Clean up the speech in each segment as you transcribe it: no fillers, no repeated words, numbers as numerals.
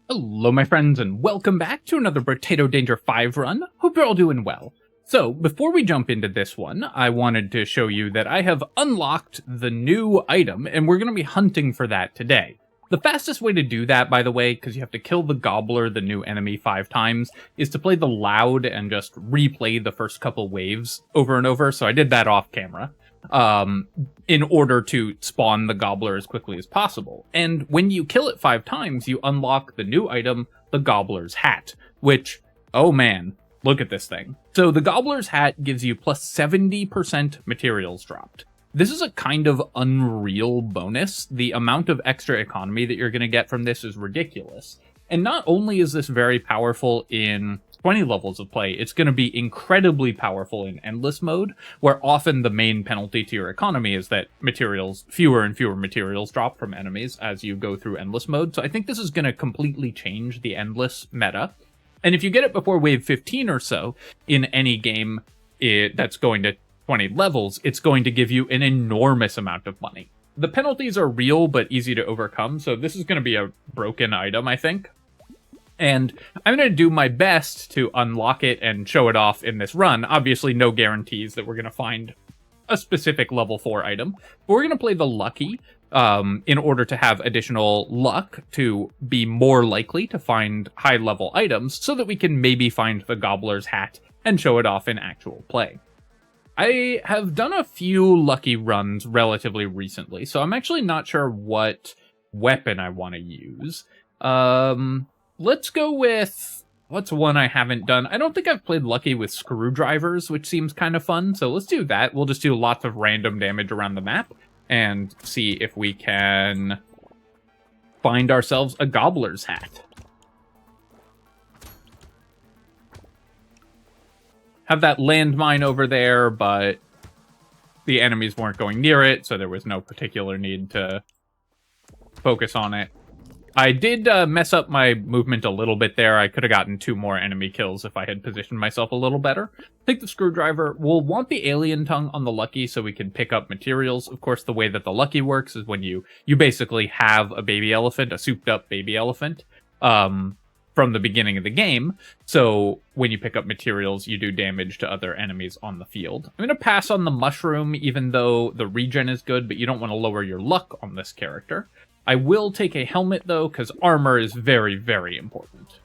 Hello my friends and welcome back to another Brotato Danger 5 run. Hope you're all doing well. So, before we jump into this one, I wanted to show you that I have unlocked the new item, and we're going to be hunting for that today. The fastest way to do that, by the way, because you have to kill the Gobbler, the new enemy, 5 times, is to play the loud and just replay the first couple waves over and over, so I did that off camera. In order to spawn the Gobbler as quickly as possible. And when you kill it 5 times, you unlock the new item, the Gobbler's Hat, which, oh man, look at this thing. So the Gobbler's Hat gives you plus 70% materials dropped. This is a kind of unreal bonus. The amount of extra economy that you're going to get from this is ridiculous. And not only is this very powerful in 20 levels of play, it's going to be incredibly powerful in endless mode, where often the main penalty to your economy is that fewer and fewer materials drop from enemies as you go through endless mode. So I think this is going to completely change the endless meta. And if you get it before wave 15 or so in any game that's going to 20 levels, it's going to give you an enormous amount of money. The penalties are real but easy to overcome, so this is going to be a broken item, I think. And I'm going to do my best to unlock it and show it off in this run. Obviously, no guarantees that we're going to find a specific level 4 item. But we're going to play the Lucky in order to have additional luck to be more likely to find high-level items so that we can maybe find the Gobbler's Hat and show it off in actual play. I have done a few Lucky runs relatively recently, so I'm actually not sure what weapon I want to use. Let's go with, what's one I haven't done? I don't think I've played Lucky with screwdrivers, which seems kind of fun, so let's do that. We'll just do lots of random damage around the map and see if we can find ourselves a Gobbler's Hat. Have that landmine over there, but the enemies weren't going near it, so there was no particular need to focus on it. I did mess up my movement a little bit there. I could have gotten 2 more enemy kills if I had positioned myself a little better. Take the screwdriver. We'll want the alien tongue on the Lucky so we can pick up materials. Of course, the way that the Lucky works is when you basically have a baby elephant, a souped up baby elephant, from the beginning of the game. So when you pick up materials, you do damage to other enemies on the field. I'm going to pass on the mushroom, even though the regen is good, but you don't want to lower your luck on this character. I will take a helmet, though, because armor is very, very important.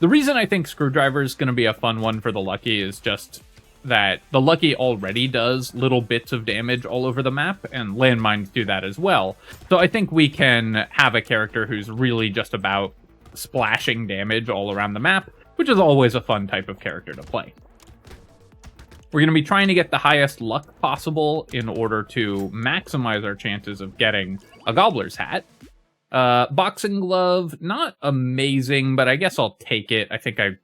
The reason I think screwdriver is going to be a fun one for the Lucky is just that the Lucky already does little bits of damage all over the map, and landmines do that as well. So I think we can have a character who's really just about splashing damage all around the map, which is always a fun type of character to play. We're going to be trying to get the highest luck possible in order to maximize our chances of getting a Gobbler's Hat. Boxing glove, not amazing, but I guess I'll take it. I think I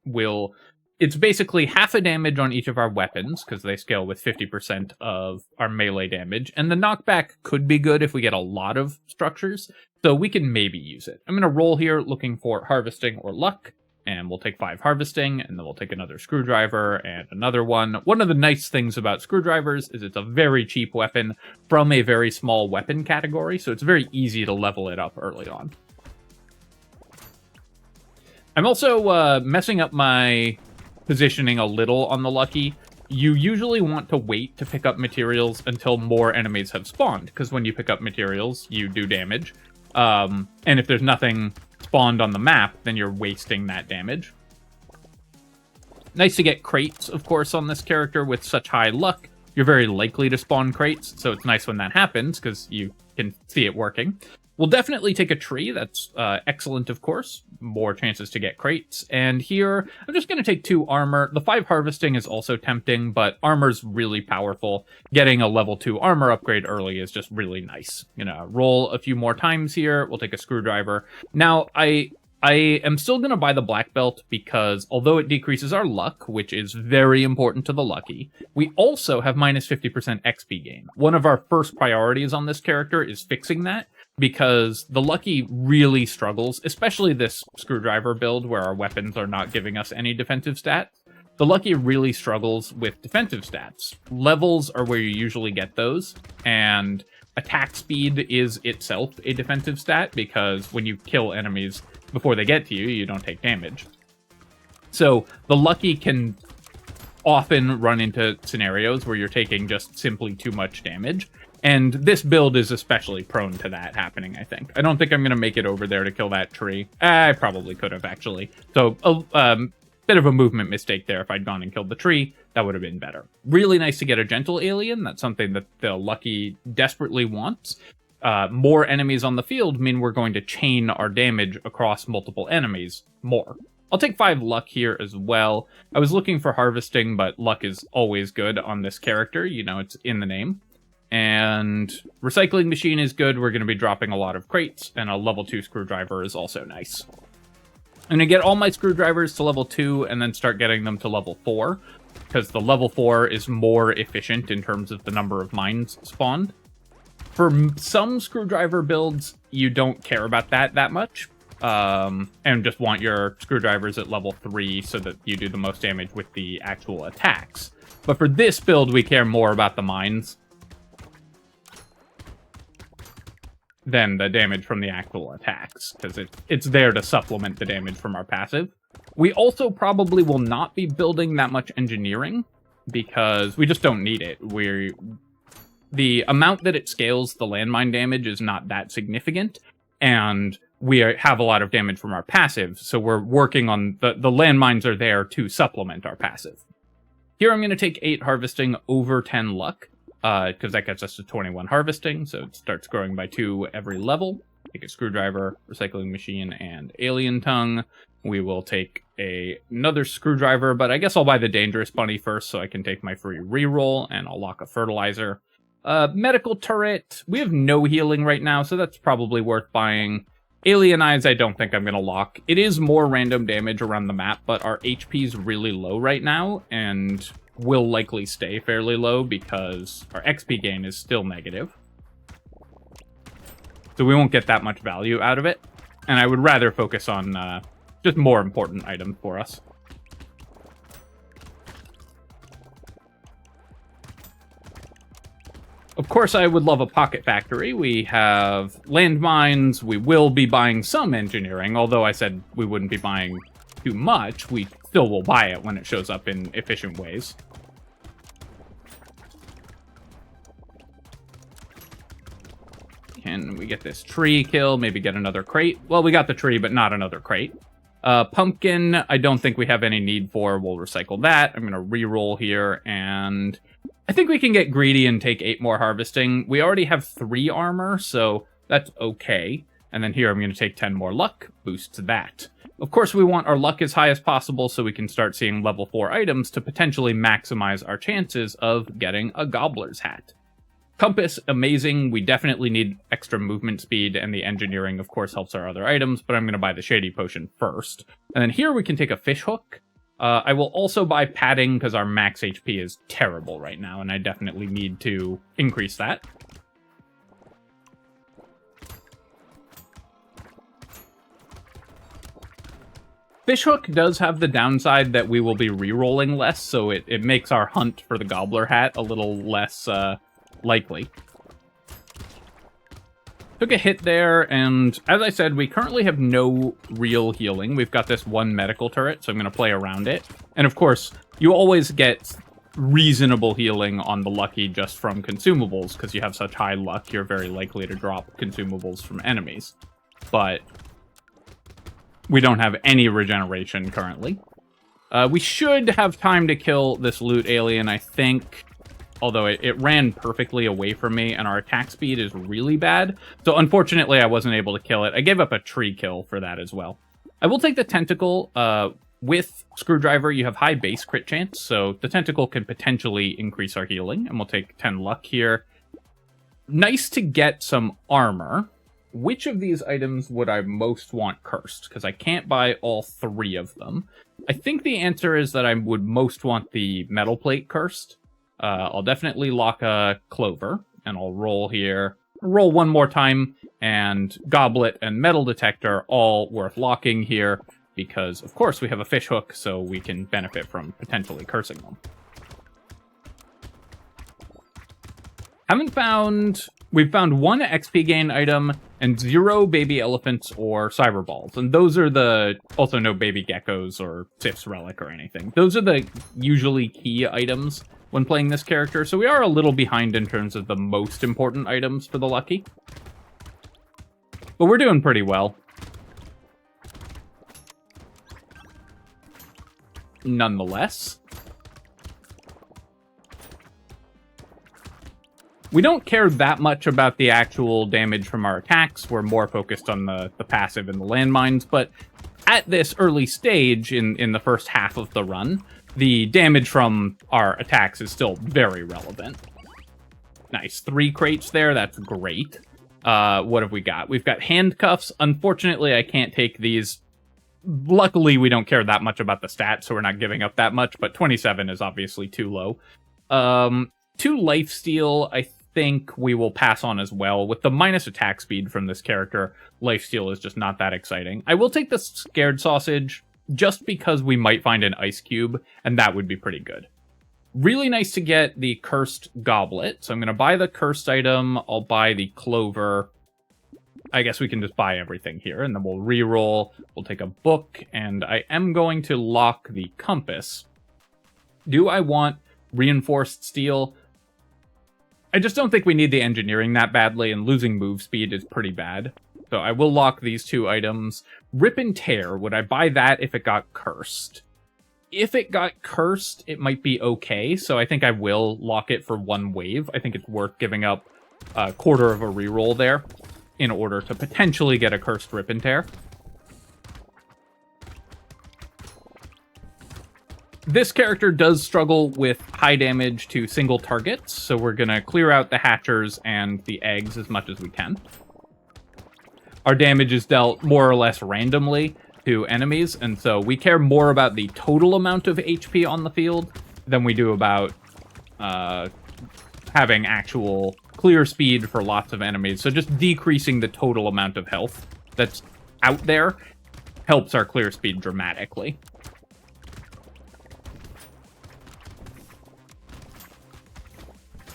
will. It's basically half a damage on each of our weapons, because they scale with 50% of our melee damage, and the knockback could be good if we get a lot of structures, so we can maybe use it. I'm going to roll here looking for harvesting or luck, and we'll take 5 harvesting, and then we'll take another screwdriver and another one. One of the nice things about screwdrivers is it's a very cheap weapon from a very small weapon category, so it's very easy to level it up early on. I'm also messing up my positioning a little on the Lucky. You usually want to wait to pick up materials until more enemies have spawned, because when you pick up materials, you do damage. And if there's nothing spawned on the map, then you're wasting that damage. Nice to get crates, of course, on this character. With such high luck, you're very likely to spawn crates, so it's nice when that happens, because you can see it working. We'll definitely take a tree. That's excellent, of course. More chances to get crates. And here, I'm just going to take 2 armor. The 5 harvesting is also tempting, but armor's really powerful. Getting a level 2 armor upgrade early is just really nice. Roll a few more times here. We'll take a screwdriver. Now, I am still going to buy the black belt because although it decreases our luck, which is very important to the Lucky, we also have minus 50% XP gain. One of our first priorities on this character is fixing that, because the Lucky really struggles, especially this screwdriver build where our weapons are not giving us any defensive stats. The Lucky really struggles with defensive stats. Levels are where you usually get those, and attack speed is itself a defensive stat, because when you kill enemies, before they get to you, you don't take damage. So the lucky can often run into scenarios where you're taking just simply too much damage. And this build is especially prone to that happening, I think. I don't think I'm going to make it over there to kill that tree. I probably could have, actually. So, bit of a movement mistake there. If I'd gone and killed the tree, that would have been better. Really nice to get a gentle alien. That's something that the lucky desperately wants. More enemies on the field mean we're going to chain our damage across multiple enemies more. I'll take 5 luck here as well. I was looking for harvesting, but luck is always good on this character. You know, it's in the name. And recycling machine is good. We're going to be dropping a lot of crates, and a level 2 screwdriver is also nice. I'm going to get all my screwdrivers to level 2 and then start getting them to level 4, because the level 4 is more efficient in terms of the number of mines spawned. For some screwdriver builds, you don't care about that much, and just want your screwdrivers at level 3 so that you do the most damage with the actual attacks. But for this build, we care more about the mines than the damage from the actual attacks, because it's there to supplement the damage from our passive. We also probably will not be building that much engineering, because we just don't need it. The amount that it scales the landmine damage is not that significant, and we have a lot of damage from our passive, so we're working on... The landmines are there to supplement our passive. Here I'm going to take 8 harvesting over 10 luck, because that gets us to 21 harvesting, so it starts growing by 2 every level. Take a screwdriver, recycling machine, and alien tongue. We will take another screwdriver, but I guess I'll buy the dangerous bunny first so I can take my free reroll, and I'll lock a fertilizer. Medical turret. We have no healing right now, so that's probably worth buying. Alien eyes, I don't think I'm going to lock. It is more random damage around the map, but our HP is really low right now, and will likely stay fairly low because our XP gain is still negative. So we won't get that much value out of it, and I would rather focus on just more important items for us. Of course, I would love a pocket factory. We have landmines. We will be buying some engineering, although I said we wouldn't be buying too much. We still will buy it when it shows up in efficient ways. Can we get this tree kill? Maybe get another crate? Well, we got the tree, but not another crate. Pumpkin, I don't think we have any need for. We'll recycle that. I'm going to re-roll here, and I think we can get greedy and take 8 more harvesting. We already have 3 armor, so that's okay. And then here I'm going to take 10 more luck, boost that. Of course, we want our luck as high as possible so we can start seeing level 4 items to potentially maximize our chances of getting a gobbler's hat. Compass, amazing. We definitely need extra movement speed, and the engineering, of course, helps our other items, but I'm going to buy the shady potion first. And then here we can take a fish hook. I will also buy padding because our max HP is terrible right now, and I definitely need to increase that. Fishhook does have the downside that we will be re-rolling less, so it makes our hunt for the gobbler hat a little less likely. Took a hit there, and as I said, we currently have no real healing. We've got this one medical turret, so I'm going to play around it. And of course, you always get reasonable healing on the lucky just from consumables, because you have such high luck, you're very likely to drop consumables from enemies. But we don't have any regeneration currently. We should have time to kill this loot alien, I think. Although it ran perfectly away from me, and our attack speed is really bad. So unfortunately, I wasn't able to kill it. I gave up a tree kill for that as well. I will take the tentacle. With Screwdriver, you have high base crit chance, so the tentacle can potentially increase our healing, and we'll take 10 luck here. Nice to get some armor. Which of these items would I most want cursed? Because I can't buy all 3 of them. I think the answer is that I would most want the metal plate cursed. I'll definitely lock a clover, and I'll roll here. Roll one more time, and goblet and metal detector all worth locking here, because of course we have a fish hook, so we can benefit from potentially cursing them. Haven't found We've found 1 XP gain item and 0 baby elephants or cyber balls. And those are also no baby geckos or Sif's relic or anything. Those are the usually key items when playing this character. So we are a little behind in terms of the most important items for the lucky. But we're doing pretty well. Nonetheless. We don't care that much about the actual damage from our attacks. We're more focused on the passive and the landmines, but at this early stage in the first half of the run, the damage from our attacks is still very relevant. Nice. 3 crates there. That's great. What have we got? We've got handcuffs. Unfortunately, I can't take these. Luckily, we don't care that much about the stats, so we're not giving up that much, but 27 is obviously too low. 2 lifesteal, I think we will pass on as well. With the minus attack speed from this character, lifesteal is just not that exciting. I will take the scared sausage just because we might find an ice cube, and that would be pretty good. Really nice to get the cursed goblet. So I'm going to buy the cursed item. I'll buy the clover. I guess we can just buy everything here, and then we'll reroll. We'll take a book, and I am going to lock the compass. Do I want reinforced steel? I just don't think we need the engineering that badly, and losing move speed is pretty bad. So I will lock these 2 items. Rip and tear, would I buy that if it got cursed? If it got cursed, it might be okay, so I think I will lock it for 1 wave. I think it's worth giving up a quarter of a reroll there in order to potentially get a cursed rip and tear. This character does struggle with high damage to single targets, so we're going to clear out the hatchers and the eggs as much as we can. Our damage is dealt more or less randomly to enemies, and so we care more about the total amount of HP on the field than we do about having actual clear speed for lots of enemies. So just decreasing the total amount of health that's out there helps our clear speed dramatically.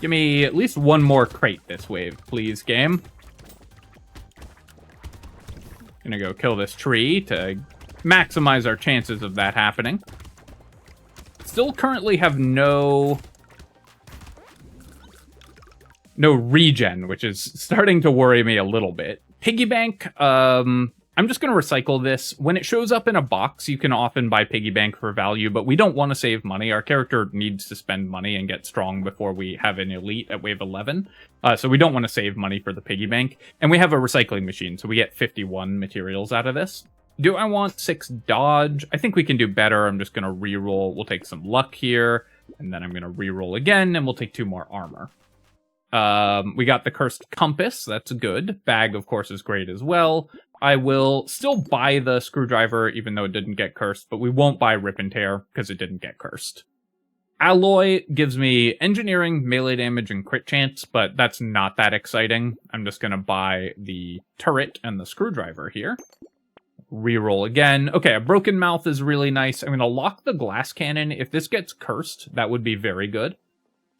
Give me at least 1 more crate this wave, please, game. Gonna go kill this tree to maximize our chances of that happening. Still currently have no regen, which is starting to worry me a little bit. Piggy bank, I'm just going to recycle this. When it shows up in a box, you can often buy piggy bank for value, but we don't want to save money. Our character needs to spend money and get strong before we have an elite at wave 11. So we don't want to save money for the piggy bank. And we have a recycling machine, so we get 51 materials out of this. Do I want 6 dodge? I think we can do better. I'm just going to reroll. We'll take some luck here, and then I'm going to reroll again, and we'll take 2 more armor. We got the cursed compass. That's good. Bag, of course, is great as well. I will still buy the screwdriver, even though it didn't get cursed, but we won't buy rip and tear because it didn't get cursed. Alloy gives me engineering, melee damage, and crit chance, but that's not that exciting. I'm just going to buy the turret and the screwdriver here. Reroll again. Okay, a broken mouth is really nice. I'm going to lock the glass cannon. If this gets cursed, that would be very good.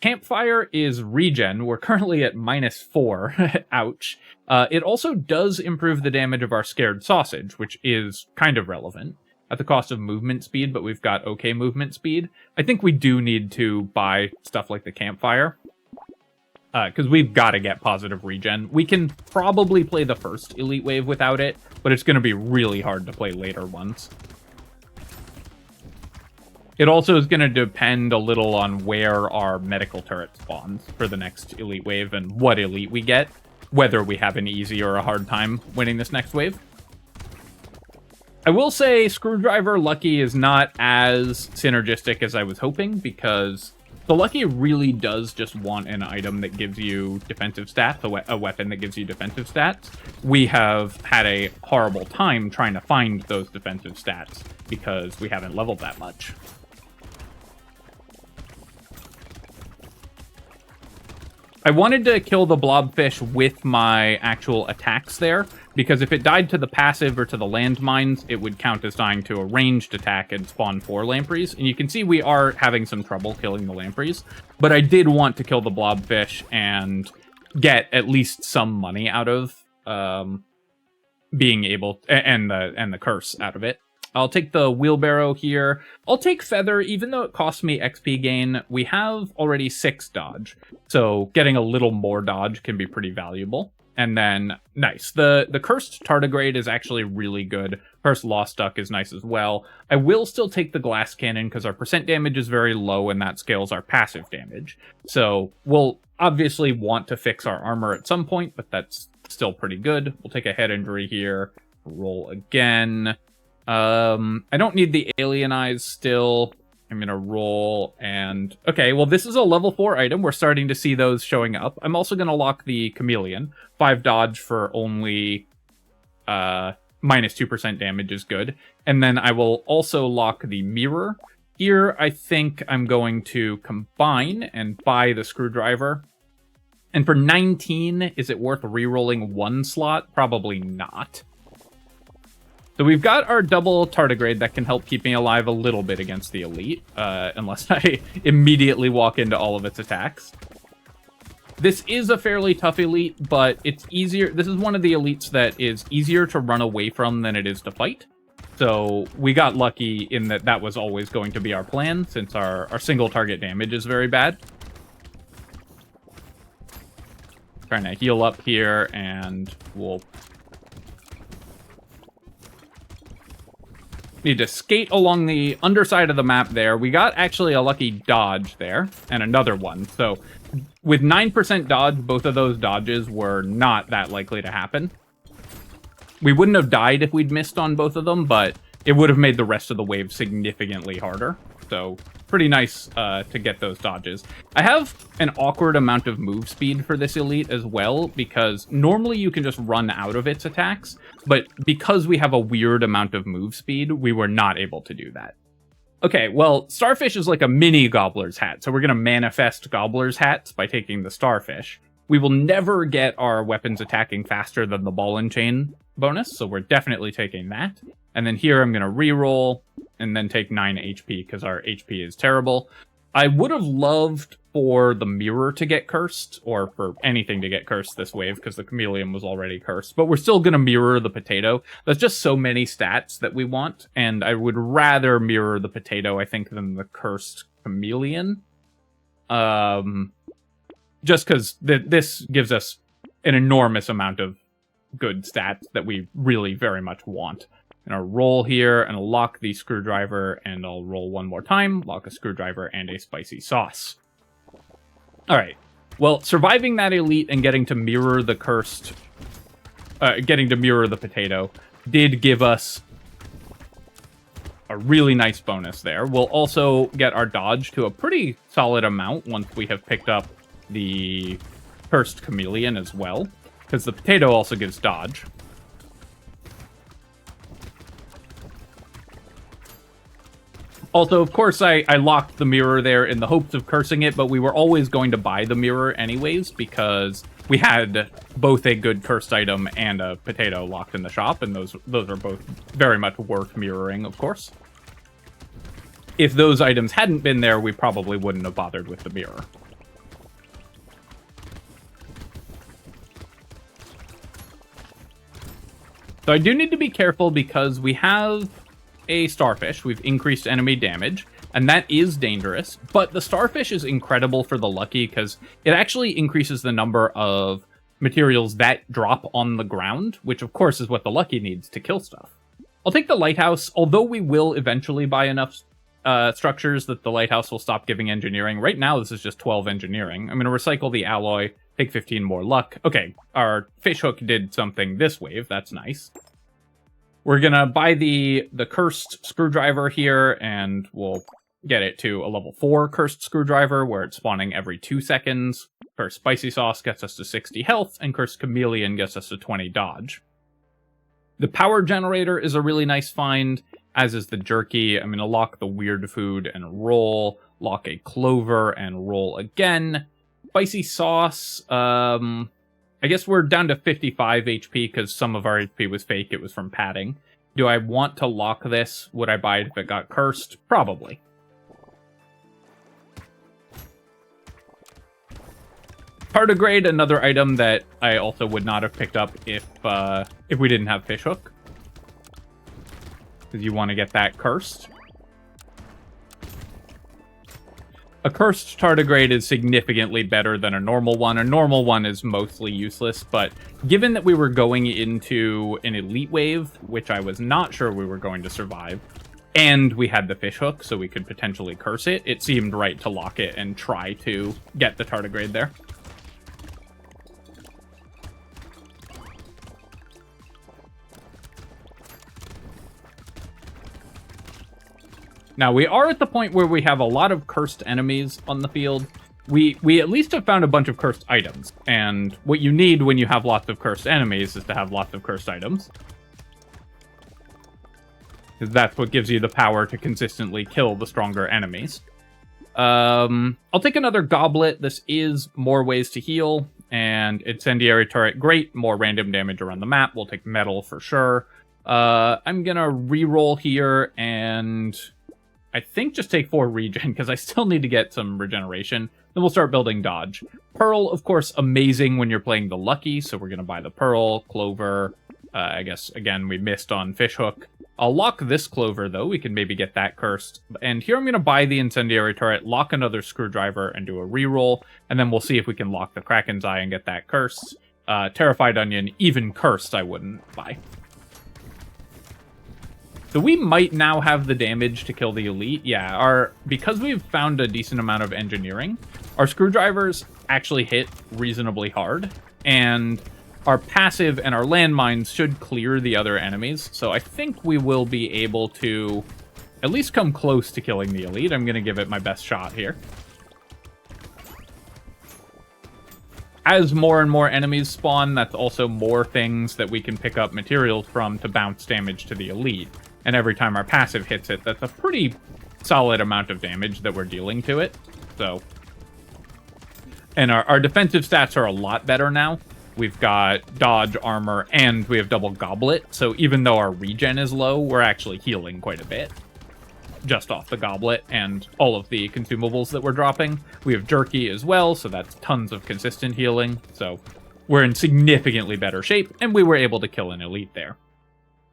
Campfire is regen. We're currently at -4. Ouch. It also does improve the damage of our scared sausage, which is kind of relevant at the cost of movement speed, but we've got okay movement speed. I think we do need to buy stuff like the campfire, because we've got to get positive regen. We can probably play the first elite wave without it, but it's going to be really hard to play later ones. It also is going to depend a little on where our medical turret spawns for the next elite wave and what elite we get, whether we have an easy or a hard time winning this next wave. I will say Screwdriver Lucky is not as synergistic as I was hoping, because the Lucky really does just want an item that gives you defensive stats, a weapon that gives you defensive stats. We have had a horrible time trying to find those defensive stats because we haven't leveled that much. I wanted to kill the blobfish with my actual attacks there, because if it died to the passive or to the landmines, it would count as dying to a ranged attack and spawn 4 lampreys. And you can see we are having some trouble killing the lampreys, but I did want to kill the blobfish and get at least some money out of being able and the curse out of it. I'll take the wheelbarrow here. I'll take feather, even though it costs me XP gain. We have already 6 dodge, so getting a little more dodge can be pretty valuable. And then, nice. The cursed tardigrade is actually really good. Cursed lost duck is nice as well. I will still take the glass cannon because our percent damage is very low and that scales our passive damage. So we'll obviously want to fix our armor at some point, but that's still pretty good. We'll take a head injury here. Roll again. I don't need the alien eyes still. I'm gonna roll and... Okay, well this is a level 4 item. We're starting to see those showing up. I'm also gonna lock the chameleon. 5 dodge for only minus 2% damage is good. And then I will also lock the mirror. Here, I think I'm going to combine and buy the screwdriver. And for 19, is it worth re-rolling 1 slot? Probably not. So we've got our double tardigrade that can help keep me alive a little bit against the elite, unless I immediately walk into all of its attacks. This is a fairly tough elite, but it's easier. This is one of the elites that is easier to run away from than it is to fight. So we got lucky in that that was always going to be our plan, since our single target damage is very bad. Trying to heal up here, and we'll... need to skate along the underside of the map there. We got actually a lucky dodge there, and another one. So with 9% dodge, both of those dodges were not that likely to happen. We wouldn't have died if we'd missed on both of them, but it would have made the rest of the wave significantly harder. So pretty nice to get those dodges. I have an awkward amount of move speed for this elite as well, because normally you can just run out of its attacks, but because we have a weird amount of move speed, we were not able to do that. Okay, well, Starfish is like a mini Gobbler's Hat, so we're going to manifest Gobbler's Hats by taking the Starfish. We will never get our weapons attacking faster than the ball and chain bonus, so we're definitely taking that. And then here I'm going to reroll and then take 9 HP because our HP is terrible. I would have loved for the mirror to get cursed, or for anything to get cursed this wave, because the chameleon was already cursed. But we're still going to mirror the potato. There's just so many stats that we want, and I would rather mirror the potato, I think, than the cursed chameleon. Just because this gives us an enormous amount of good stats that we really very much want. And I'll roll here, and I'll lock the screwdriver, and I'll roll one more time, lock a screwdriver and a spicy sauce. Alright, well, surviving that elite and getting to mirror the cursed, getting to mirror the potato did give us a really nice bonus there. We'll also get our dodge to a pretty solid amount once we have picked up the cursed chameleon as well, because the potato also gives dodge. Also, of course, I locked the mirror there in the hopes of cursing it, but we were always going to buy the mirror anyways, because we had both a good cursed item and a potato locked in the shop, and those are both very much worth mirroring, of course. If those items hadn't been there, we probably wouldn't have bothered with the mirror. So I do need to be careful because we have a starfish. We've increased enemy damage, and that is dangerous, but the starfish is incredible for the lucky because it actually increases the number of materials that drop on the ground, which of course is what the lucky needs to kill stuff. I'll take the lighthouse, although we will eventually buy enough structures that the lighthouse will stop giving engineering. Right now this is just 12 engineering. I'm going to recycle the alloy, take 15 more luck. Okay, our fishhook did something this wave, that's nice. We're gonna buy the cursed screwdriver here, and we'll get it to a level 4 cursed screwdriver, where it's spawning every 2 seconds. Cursed spicy sauce gets us to 60 health, and cursed chameleon gets us to 20 dodge. The power generator is a really nice find, as is the jerky. I'm gonna lock the weird food and roll, lock a clover and roll again. Spicy sauce, I guess we're down to 55 HP because some of our HP was fake. It was from padding. Do I want to lock this? Would I buy it if it got cursed? Probably. Tardigrade, another item that I also would not have picked up if we didn't have Fishhook. Because you want to get that cursed. A cursed tardigrade is significantly better than a normal one. A normal one is mostly useless, but given that we were going into an elite wave, which I was not sure we were going to survive, and we had the Fishhook, so we could potentially curse it, it seemed right to lock it and try to get the tardigrade there. Now, we are at the point where we have a lot of cursed enemies on the field. We at least have found a bunch of cursed items, and what you need when you have lots of cursed enemies is to have lots of cursed items. Because that's what gives you the power to consistently kill the stronger enemies. I'll take another Goblet. This is more ways to heal, and Incendiary Turret, great. More random damage around the map. We'll take Metal for sure. I'm gonna reroll here, and I think just take 4 regen, because I still need to get some regeneration. Then we'll start building dodge. Pearl, of course, amazing when you're playing the Lucky, so we're going to buy the Pearl, Clover. I guess, again, we missed on Fishhook. I'll lock this Clover, though. We can maybe get that cursed. And here I'm going to buy the Incendiary Turret, lock another Screwdriver, and do a reroll. And then we'll see if we can lock the Kraken's Eye and get that cursed. Terrified Onion, even cursed, I wouldn't buy. So we might now have the damage to kill the elite. Yeah, because we've found a decent amount of engineering, our screwdrivers actually hit reasonably hard, and our passive and our landmines should clear the other enemies. So I think we will be able to at least come close to killing the elite. I'm going to give it my best shot here. As more and more enemies spawn, that's also more things that we can pick up materials from to bounce damage to the elite. And every time our passive hits it, that's a pretty solid amount of damage that we're dealing to it. So, and our defensive stats are a lot better now. We've got dodge, armor, and we have double Goblet. So even though our regen is low, we're actually healing quite a bit. Just off the Goblet and all of the consumables that we're dropping. We have Jerky as well, so that's tons of consistent healing. So we're in significantly better shape, and we were able to kill an elite there.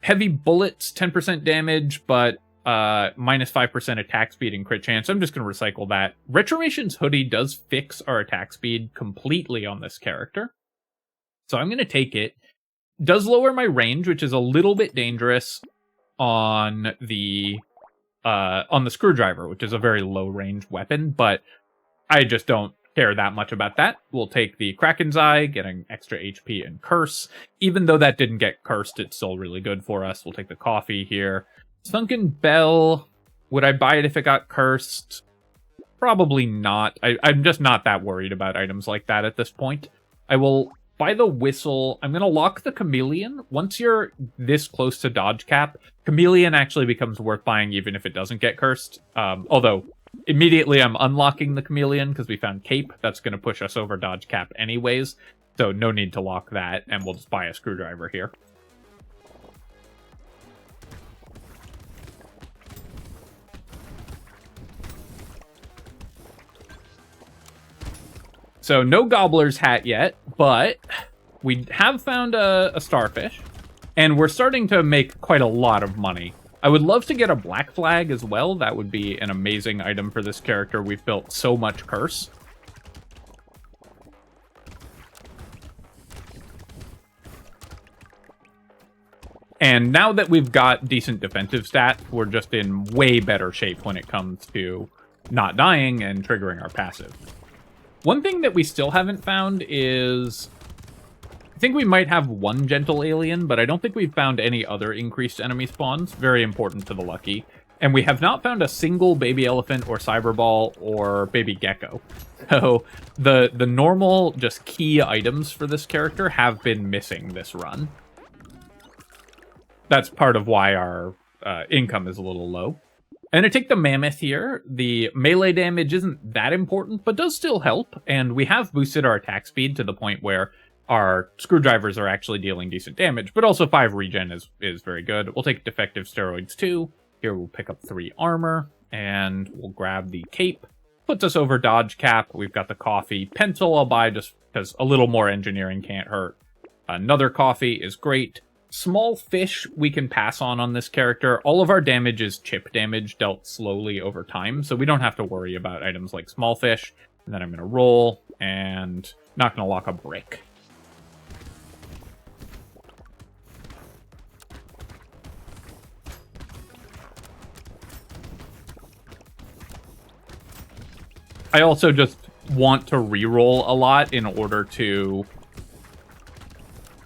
Heavy bullets, 10% damage, but minus 5% attack speed and crit chance. I'm just going to recycle that. Retrimation's Hoodie does fix our attack speed completely on this character. So I'm going to take it. Does lower my range, which is a little bit dangerous on the Screwdriver, which is a very low range weapon, but I just don't care that much about that. We'll take the Kraken's Eye, getting extra HP and Curse. Even though that didn't get cursed, it's still really good for us. We'll take the Coffee here. Sunken Bell, would I buy it if it got cursed? Probably not. I'm just not that worried about items like that at this point. I will buy the Whistle. I'm going to lock the Chameleon. Once you're this close to dodge cap, Chameleon actually becomes worth buying even if it doesn't get cursed. Although immediately I'm unlocking the Chameleon because we found Cape. That's going to push us over dodge cap anyways. So no need to lock that, and we'll just buy a Screwdriver here. So no Gobbler's Hat yet, but we have found a Starfish, and we're starting to make quite a lot of money. I would love to get a Black Flag as well. That would be an amazing item for this character. We've built so much Curse. And now that we've got decent defensive stats, we're just in way better shape when it comes to not dying and triggering our passive. One thing that we still haven't found is, I think we might have one Gentle Alien, but I don't think we've found any other increased enemy spawns. Very important to the Lucky. And we have not found a single Baby Elephant or Cyberball or Baby Gecko. So the normal, just key items for this character have been missing this run. That's part of why our income is a little low. And I take the Mammoth here. The melee damage isn't that important, but does still help. And we have boosted our attack speed to the point where our Screwdrivers are actually dealing decent damage, but also 5 regen is very good. We'll take Defective Steroids too. Here we'll pick up 3 armor, and we'll grab the Cape. Puts us over dodge cap. We've got the Coffee. Pencil I'll buy just because a little more engineering can't hurt. Another coffee is great. Small fish we can pass on this character. All of our damage is chip damage dealt slowly over time, so we don't have to worry about items like small fish. And then I'm going to roll, and not going to lock a brick. I also just want to reroll a lot in order to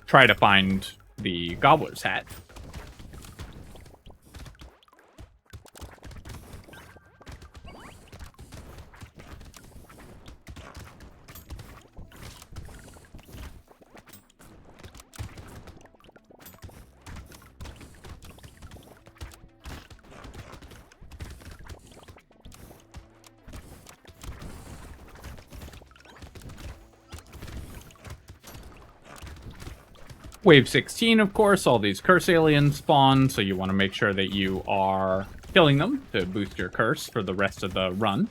try to find the Gobbler's hat. Wave 16, of course, all these curse aliens spawn, so you want to make sure that you are killing them to boost your curse for the rest of the run.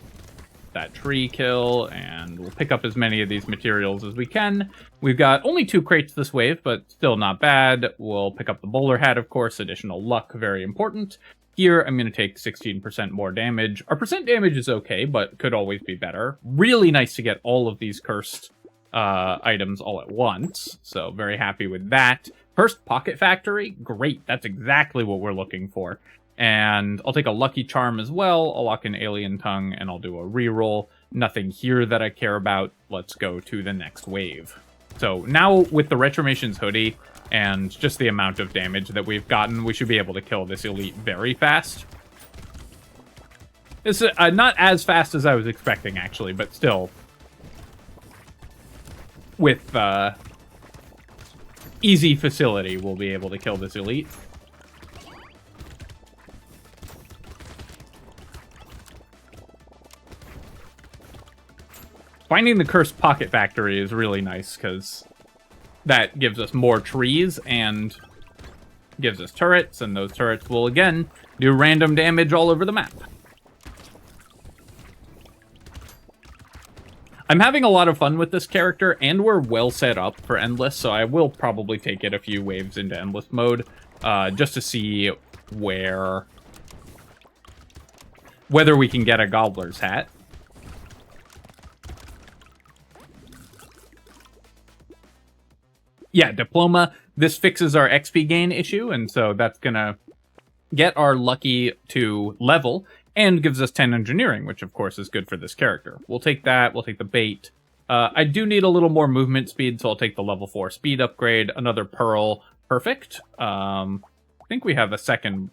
That tree kill, and we'll pick up as many of these materials as we can. We've got only 2 crates this wave, but still not bad. We'll pick up the bowler hat, of course, additional luck, very important. Here, I'm going to take 16% more damage. Our percent damage is okay, but could always be better. Really nice to get all of these cursed items all at once, so very happy with that. First Pocket Factory, great, that's exactly what we're looking for. And I'll take a Lucky Charm as well, I'll lock in Alien Tongue, and I'll do a reroll. Nothing here that I care about. Let's go to the next wave. So now with the Retromation's Hoodie, and just the amount of damage that we've gotten, we should be able to kill this elite very fast. It's not as fast as I was expecting, actually, but still, with easy facility, we'll be able to kill this elite. Finding the Cursed Pocket Factory is really nice, because that gives us more trees and gives us turrets, and those turrets will, again, do random damage all over the map. I'm having a lot of fun with this character, and we're well set up for Endless, so I will probably take it a few waves into Endless mode, just to see whether we can get a Gobbler's hat. Yeah, Diploma, this fixes our XP gain issue, and so that's gonna get our lucky to level, and gives us 10 engineering, which of course is good for this character. We'll take that, we'll take the bait. I do need a little more movement speed, so I'll take the level 4 speed upgrade, another pearl, perfect. I think we have a second,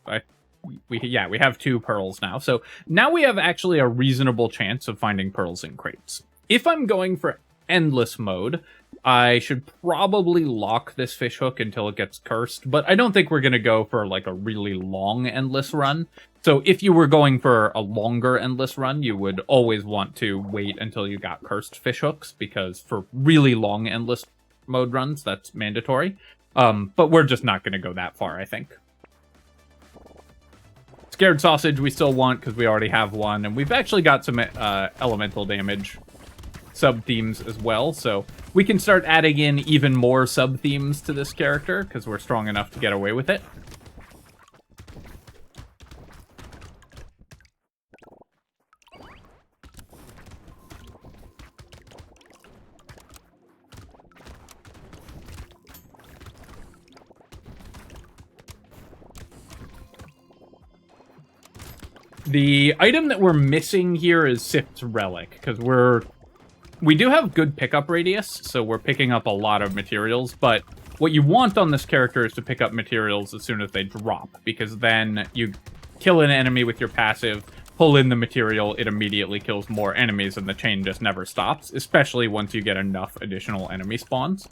we have 2 pearls now. So now we have actually a reasonable chance of finding pearls in crates. If I'm going for Endless mode, I should probably lock this fishhook until it gets cursed, but I don't think we're going to go for like a really long Endless run. So if you were going for a longer Endless run, you would always want to wait until you got cursed fishhooks, because for really long Endless mode runs, that's mandatory. But we're just not going to go that far, I think. Scared Sausage we still want, because we already have one, and we've actually got some elemental damage sub-themes as well, so we can start adding in even more sub-themes to this character, because we're strong enough to get away with it. The item that we're missing here is Sift's Relic, because we do have good pickup radius, so we're picking up a lot of materials, but what you want on this character is to pick up materials as soon as they drop, because then you kill an enemy with your passive, pull in the material, it immediately kills more enemies, and the chain just never stops, especially once you get enough additional enemy spawns.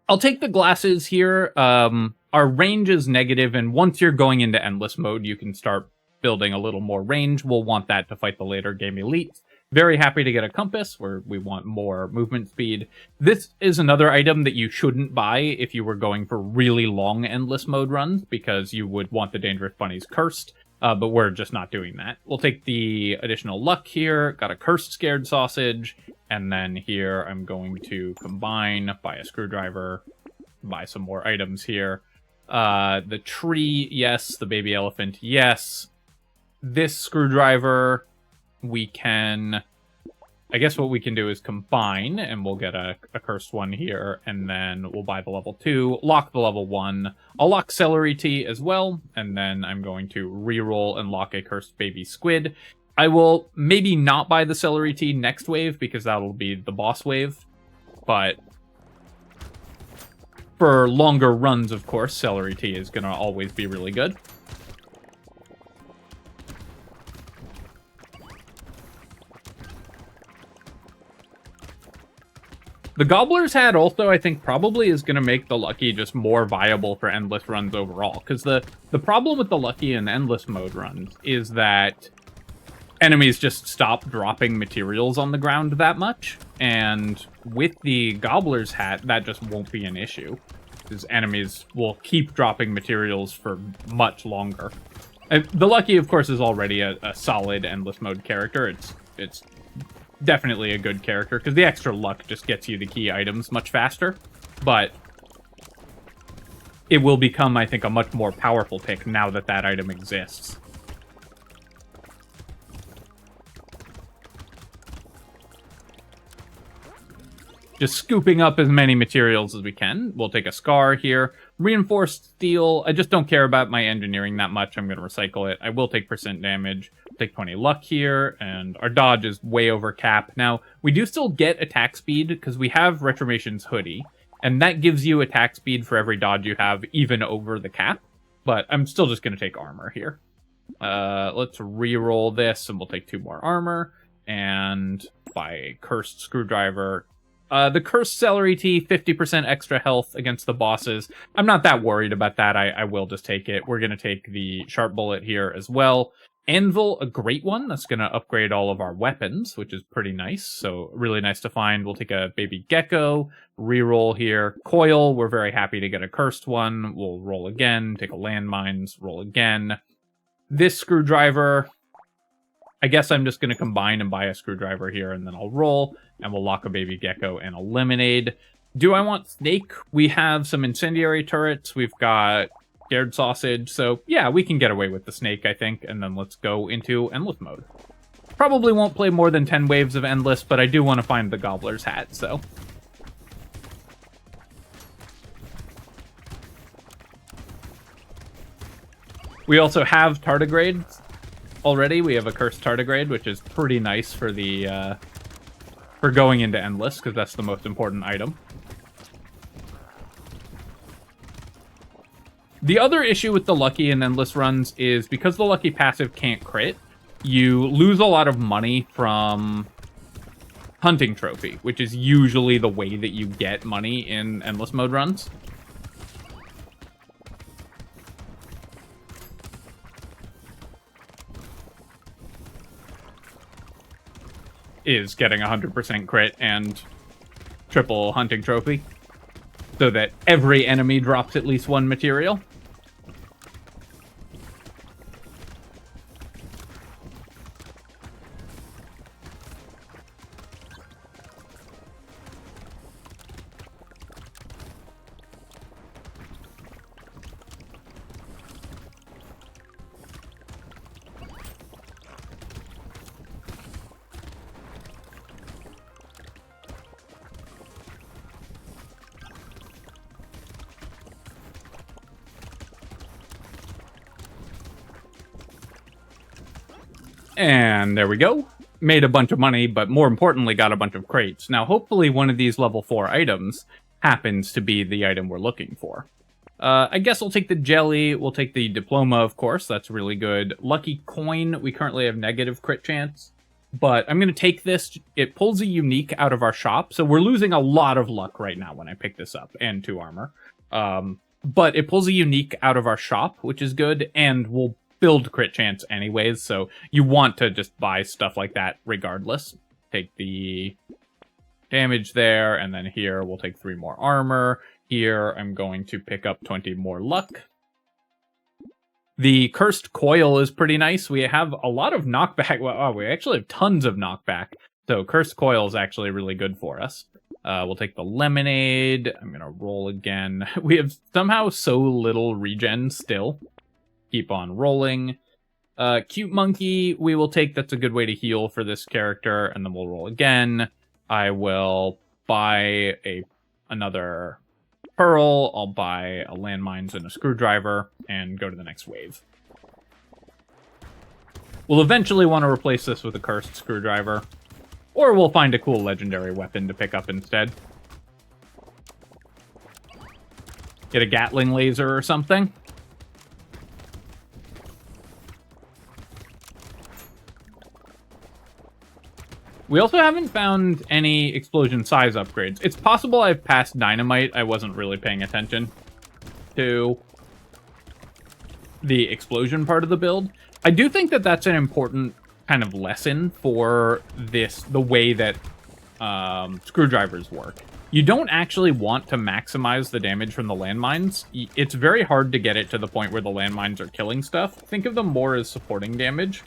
I'll take the glasses here. Our range is negative, and once you're going into Endless mode, you can start building a little more range. We'll want that to fight the later game elites. Very happy to get a compass, where we want more movement speed. This is another item that you shouldn't buy if you were going for really long Endless mode runs, because you would want the Dangerous Bunnies cursed. but we're just not doing that. We'll take the additional luck here. Got a cursed scared sausage. And then here I'm going to combine, buy a screwdriver, buy some more items here. The tree, yes. The baby elephant, yes. This screwdriver, we can... I guess what we can do is combine, and we'll get a cursed one here, and then we'll buy the level 2, lock the level 1. I'll lock celery tea as well, and then I'm going to reroll and lock a cursed baby squid. I will maybe not buy the celery tea next wave, because that'll be the boss wave, but for longer runs, of course, celery tea is going to always be really good. The Gobbler's Hat also, I think, probably is going to make the Lucky just more viable for endless runs overall. Because the problem with the Lucky and endless mode runs is that enemies just stop dropping materials on the ground that much. And with the Gobbler's Hat, that just won't be an issue. Because enemies will keep dropping materials for much longer. And the Lucky, of course, is already a solid endless mode character. It's definitely a good character, because the extra luck just gets you the key items much faster, but it will become, I think, a much more powerful pick now that that item exists. Just scooping up as many materials as we can. We'll take a scar here. Reinforced steel. I just don't care about my engineering that much. I'm going to recycle it. I will take percent damage. Take 20 luck here, and our dodge is way over cap. Now, we do still get attack speed, because we have Retrimation's hoodie, and that gives you attack speed for every dodge you have, even over the cap. But I'm still just going to take armor here. Let's re-roll this, and we'll take 2 more armor, and buy a cursed screwdriver. The cursed celery tea, 50% extra health against the bosses. I'm not that worried about that. I will just take it. We're going to take the sharp bullet here as well. Anvil, a great one. That's going to upgrade all of our weapons, which is pretty nice. So really nice to find. We'll take a baby gecko, reroll here. Coil, we're very happy to get a cursed one. We'll roll again, take a landmines, roll again. This screwdriver, I guess I'm just going to combine and buy a screwdriver here, and then I'll roll, and we'll lock a baby gecko and a lemonade. Do I want snake? We have some incendiary turrets. We've got scared sausage, so yeah, we can get away with the snake, I think, and then let's go into endless mode. Probably won't play more than 10 waves of endless, but I do want to find the Gobbler's Hat, so. We also have tardigrades already. We have a cursed tardigrade, which is pretty nice for the for going into endless, because that's the most important item. The other issue with the Lucky and endless runs is because the Lucky passive can't crit, you lose a lot of money from hunting trophy, which is usually the way that you get money in endless mode runs. Is getting 100% crit and triple hunting trophy, so that every enemy drops at least 1 material. And there we go. Made a bunch of money, but more importantly, got a bunch of crates. Now, hopefully one of these level 4 items happens to be the item we're looking for. I guess we'll take the jelly. We'll take the diploma, of course. That's really good. Lucky coin. We currently have negative crit chance. But I'm going to take this. It pulls a unique out of our shop. So we're losing a lot of luck right now when I pick this up. And 2 armor. But it pulls a unique out of our shop, which is good. And we'll build crit chance anyways, so you want to just buy stuff like that regardless. Take the damage there, and then here we'll take 3 more armor. Here I'm going to pick up 20 more luck. The Cursed Coil is pretty nice. We have a lot of knockback. Wow, we actually have tons of knockback. So Cursed Coil is actually really good for us. We'll take the Lemonade. I'm going to roll again. We have somehow so little regen still. Keep on rolling. Cute Monkey, we will take. That's a good way to heal for this character. And then we'll roll again. I will buy another Pearl. I'll buy a Landmines and a Screwdriver and go to the next wave. We'll eventually want to replace this with a Cursed Screwdriver. Or we'll find a cool legendary weapon to pick up instead. Get a Gatling laser or something. We also haven't found any explosion size upgrades. It's possible I've passed Dynamite. I wasn't really paying attention to the explosion part of the build. I do think that that's an important kind of lesson for the way that screwdrivers work. You don't actually want to maximize the damage from the landmines. It's very hard to get it to the point where the landmines are killing stuff. Think of them more as supporting damage.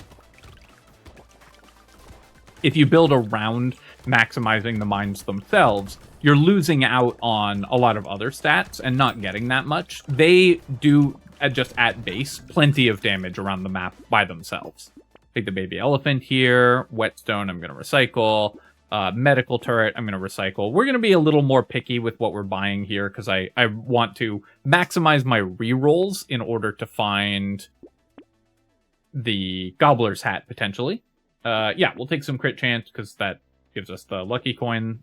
If you build around maximizing the mines themselves, you're losing out on a lot of other stats and not getting that much. They do, just at base, plenty of damage around the map by themselves. Take the baby elephant here. Whetstone, I'm going to recycle. Medical turret, I'm going to recycle. We're going to be a little more picky with what we're buying here because I want to maximize my rerolls in order to find the Gobbler's hat, potentially. Yeah, we'll take some crit chance because that gives us the lucky coin.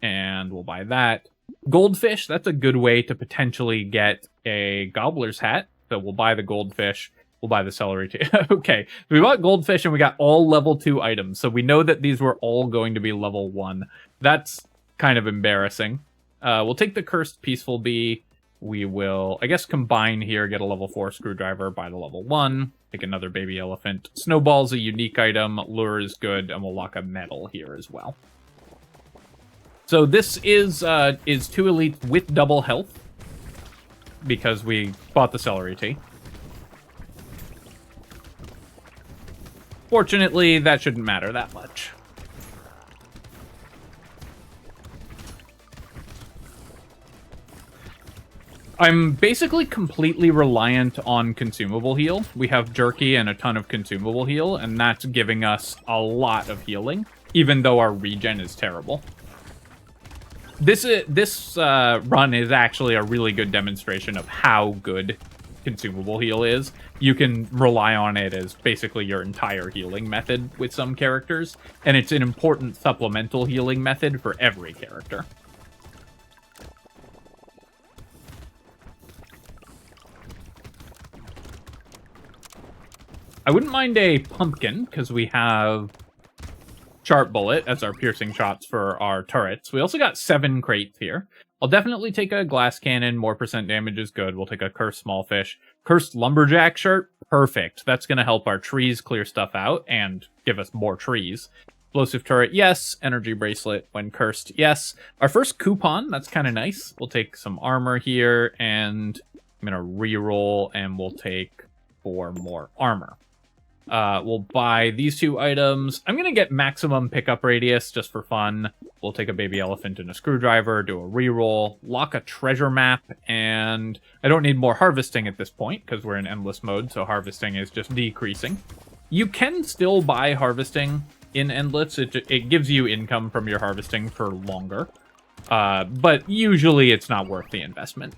And we'll buy that. Goldfish, that's a good way to potentially get a Gobbler's hat. So we'll buy the goldfish. We'll buy the celery too. Okay, so we bought goldfish and we got all level 2 items. So we know that these were all going to be level 1. That's kind of embarrassing. We'll take the Cursed Peaceful Bee. We will, I guess, combine here, get a level 4 screwdriver, buy the level 1. Take another baby elephant. Snowball's a unique item. Lure is good, and we'll lock a medal here as well. So this is 2 elites with double health because we bought the celery tea. Fortunately, that shouldn't matter that much. I'm basically completely reliant on consumable heal. We have jerky and a ton of consumable heal, and that's giving us a lot of healing, even though our regen is terrible. This run is actually a really good demonstration of how good consumable heal is. You can rely on it as basically your entire healing method with some characters, and it's an important supplemental healing method for every character. I wouldn't mind a pumpkin, because we have Sharp Bullet as our piercing shots for our turrets. We also got 7 crates here. I'll definitely take a glass cannon. More % damage is good. We'll take a Cursed Smallfish. Cursed Lumberjack shirt. Perfect. That's going to help our trees clear stuff out and give us more trees. Explosive turret, yes. Energy bracelet when cursed, yes. Our first coupon, that's kind of nice. We'll take some armor here, and I'm going to re-roll, and we'll take 4 more armor. We'll buy these 2 items. I'm going to get maximum pickup radius just for fun. We'll take a baby elephant and a screwdriver, do a reroll, lock a treasure map, and I don't need more harvesting at this point because we're in endless mode, so harvesting is just decreasing. You can still buy harvesting in endless. It gives you income from your harvesting for longer, but usually it's not worth the investment.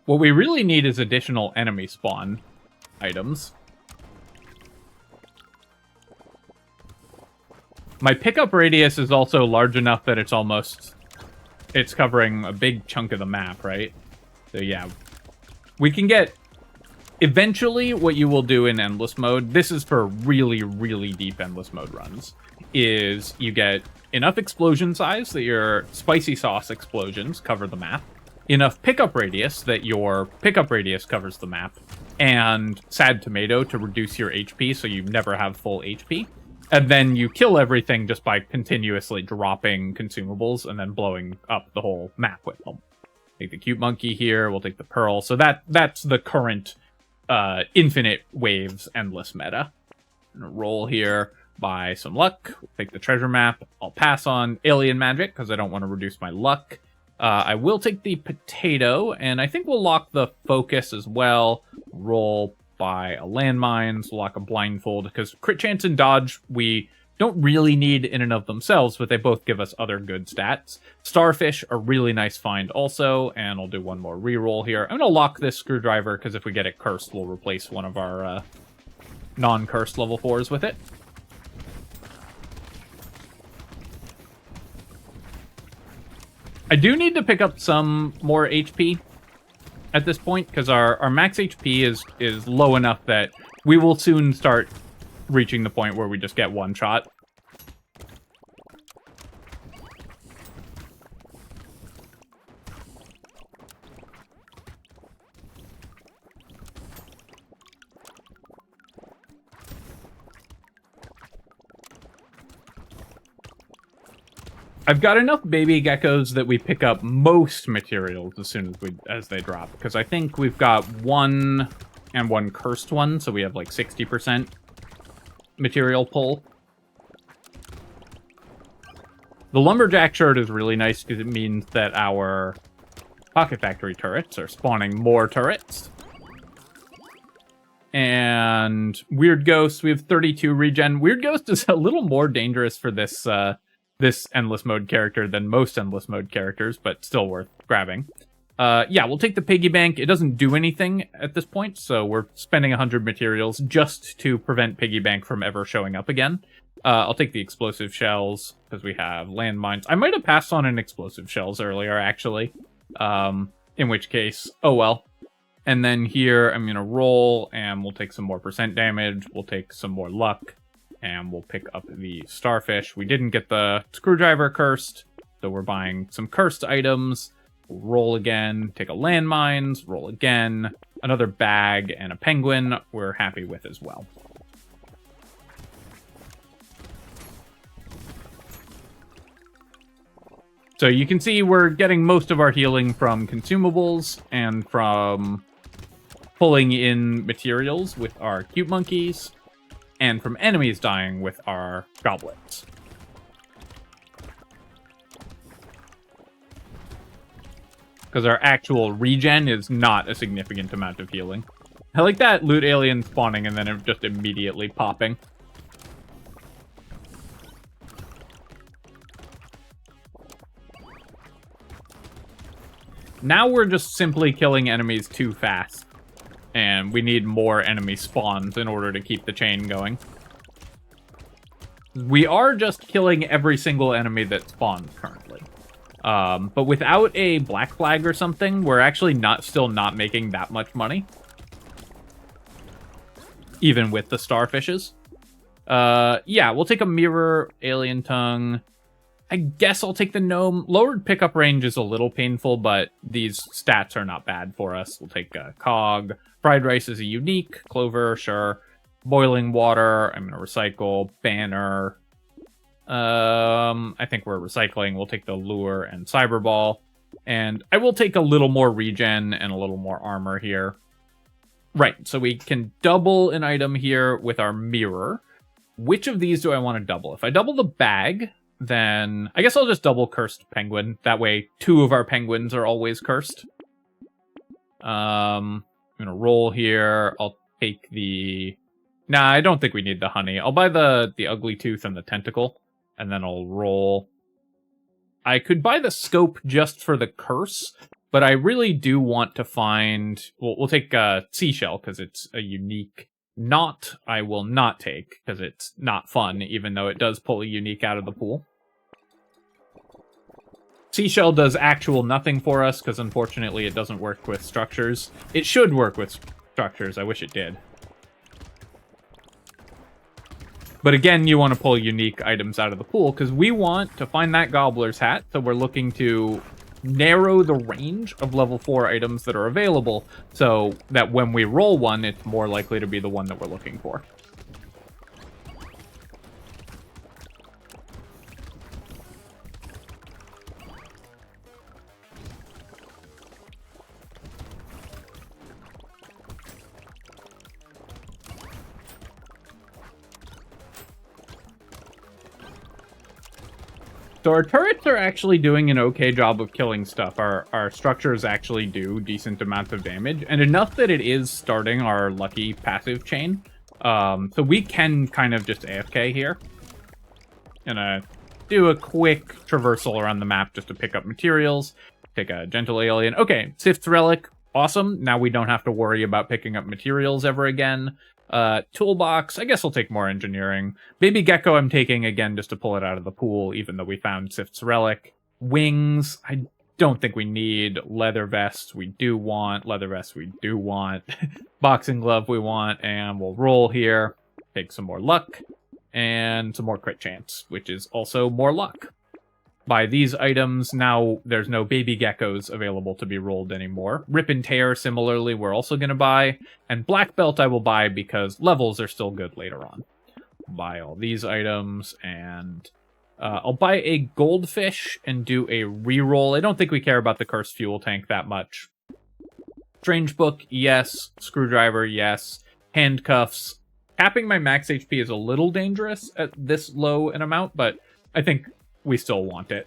What we really need is additional enemy spawn items. My pickup radius is also large enough that it's covering a big chunk of the map, right? So yeah, we can get, eventually what you will do in endless mode, this is for really, really deep endless mode runs, is you get enough explosion size that your spicy sauce explosions cover the map, enough pickup radius that your pickup radius covers the map, and sad tomato to reduce your HP so you never have full HP. And then you kill everything just by continuously dropping consumables and then blowing up the whole map with them. Take the cute monkey here, we'll take the pearl. So that's the current infinite waves endless meta. I'm gonna roll here, buy some luck, we'll take the treasure map. I'll pass on alien magic because I don't want to reduce my luck. I will take the potato, and I think we'll lock the focus as well. Roll by a landmines, lock a blindfold, because crit chance and dodge we don't really need in and of themselves, but they both give us other good stats. Starfish, a really nice find also, and I'll do one more reroll here. I'm going to lock this screwdriver, because if we get it cursed, we'll replace one of our non-cursed level 4s with it. I do need to pick up some more HP at this point, because our max HP is low enough that we will soon start reaching the point where we just get one shot. I've got enough baby geckos that we pick up most materials as soon as they drop, because I think we've got one and one cursed one, so we have like 60% material pull. The lumberjack shirt is really nice because it means that our pocket factory turrets are spawning more turrets. And Weird Ghost, we have 32 regen. Weird Ghost is a little more dangerous for this this endless mode character than most endless mode characters, but still worth grabbing. Yeah, we'll take the piggy bank. It doesn't do anything at this point, so we're spending 100 materials just to prevent piggy bank from ever showing up again. I'll take the explosive shells, because we have landmines. I might have passed on an explosive shells earlier, actually. In which case, oh well. And then here, I'm going to roll, and we'll take some more percent damage. We'll take some more luck. And we'll pick up the starfish. We didn't get the screwdriver cursed, so we're buying some cursed items. We'll roll again, take a landmines, roll again. Another bag and a penguin we're happy with as well. So you can see we're getting most of our healing from consumables and from pulling in materials with our cute monkeys, and from enemies dying with our goblets. Because our actual regen is not a significant amount of healing. I like that loot alien spawning and then it just immediately popping. Now we're just simply killing enemies too fast. And we need more enemy spawns in order to keep the chain going. We are just killing every single enemy that spawns currently. But without a black flag or something, we're actually still not making that much money. Even with the starfishes. Yeah, we'll take a mirror, alien tongue. I guess I'll take the gnome. Lowered pickup range is a little painful, but these stats are not bad for us. We'll take a cog. Fried rice is a unique. Clover, sure. Boiling water. I'm going to recycle. Banner. I think we're recycling. We'll take the lure and cyberball. And I will take a little more regen and a little more armor here. Right, so we can double an item here with our mirror. Which of these do I want to double? If I double the bag, then I guess I'll just double cursed penguin. That way, 2 of our penguins are always cursed. I'm gonna roll here. I'll take the... Nah, I don't think we need the honey. I'll buy the ugly tooth and the tentacle, and then I'll roll. I could buy the scope just for the curse, but I really do want to find... We'll take seashell, because it's a unique... Knot, I will not take, because it's not fun, even though it does pull a unique out of the pool. Seashell does actual nothing for us, because unfortunately it doesn't work with structures. It should work with structures, I wish it did. But again, you want to pull unique items out of the pool, because we want to find that gobbler's hat, so we're looking to narrow the range of level 4 items that are available, so that when we roll one, it's more likely to be the one that we're looking for. So our turrets are actually doing an okay job of killing stuff. Our structures actually do decent amounts of damage, and enough that it is starting our lucky passive chain. So we can kind of just AFK here. Gonna do a quick traversal around the map just to pick up materials. Take a gentle alien. Okay, Sif's Relic, awesome. Now we don't have to worry about picking up materials ever again. Toolbox, I guess we'll take more engineering. Baby Gecko I'm taking again just to pull it out of the pool, even though we found Sif's Relic. Wings, I don't think we need. Leather Vest, we do want. Leather Vest, we do want. Boxing Glove, we want. And we'll roll here. Take some more luck. And some more crit chance, which is also more luck. Buy these items. Now there's no baby geckos available to be rolled anymore. Rip and Tear, similarly, we're also going to buy. And Black Belt I will buy because levels are still good later on. Buy all these items, and I'll buy a Goldfish and do a reroll. I don't think we care about the Cursed Fuel Tank that much. Strange Book, yes. Screwdriver, yes. Handcuffs. Capping my max HP is a little dangerous at this low an amount, but I think we still want it.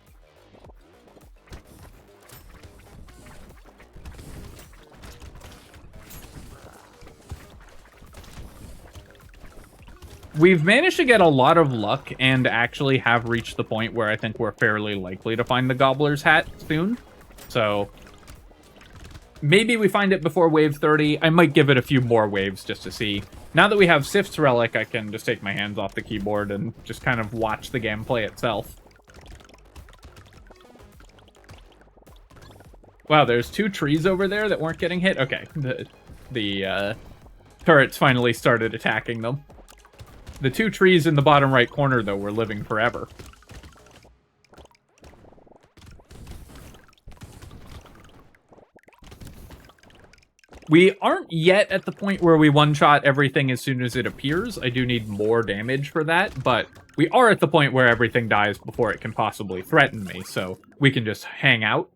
We've managed to get a lot of luck and actually have reached the point where I think we're fairly likely to find the Gobbler's Hat soon. So maybe we find it before wave 30. I might give it a few more waves just to see. Now that we have Sif's Relic, I can just take my hands off the keyboard and just kind of watch the gameplay itself. Wow, there's 2 trees over there that weren't getting hit? Okay, the turrets finally started attacking them. The 2 trees in the bottom right corner, though, were living forever. We aren't yet at the point where we one-shot everything as soon as it appears. I do need more damage for that, but we are at the point where everything dies before it can possibly threaten me, so we can just hang out.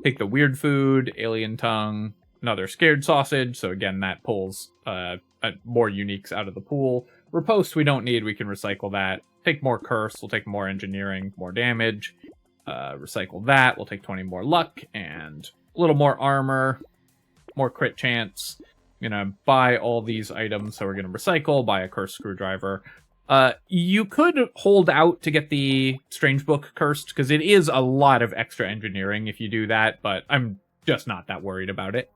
Take the weird food, alien tongue, another scared sausage, so again, that pulls more uniques out of the pool. Riposte we don't need, we can recycle that. Take more curse, we'll take more engineering, more damage. Recycle that, we'll take 20 more luck, and a little more armor. More crit chance. I'm gonna buy all these items, so we're gonna recycle, buy a cursed screwdriver. You could hold out to get the Strange Book cursed, because it is a lot of extra engineering if you do that, but I'm just not that worried about it.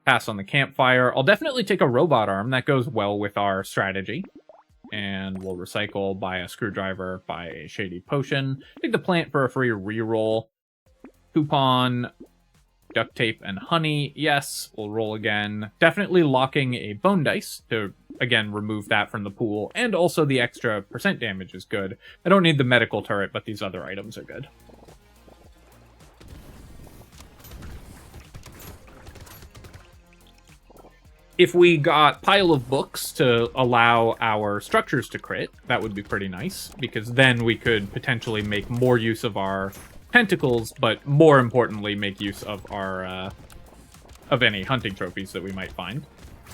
Pass on the campfire. I'll definitely take a robot arm. That goes well with our strategy. And we'll recycle, buy a screwdriver, buy a shady potion. Take the plant for a free reroll. Coupon. Duct tape and honey, yes. We'll roll again. Definitely locking a bone dice to, again, remove that from the pool. And also the extra % damage is good. I don't need the medical turret, but these other items are good. If we got Pile of Books to allow our structures to crit, that would be pretty nice, because then we could potentially make more use of our tentacles, but more importantly, make use of our of any hunting trophies that we might find.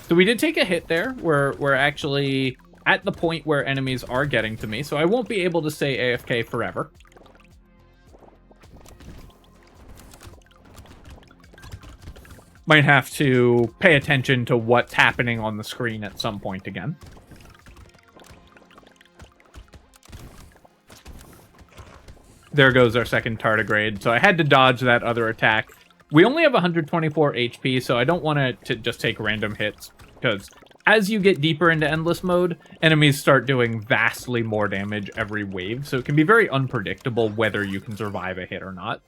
So we did take a hit there. We're actually at the point where enemies are getting to me, so I won't be able to stay AFK forever. Might have to pay attention to what's happening on the screen at some point again. There goes our second tardigrade, so I had to dodge that other attack. We only have 124 HP, so I don't want to just take random hits, because as you get deeper into Endless Mode, enemies start doing vastly more damage every wave, so it can be very unpredictable whether you can survive a hit or not.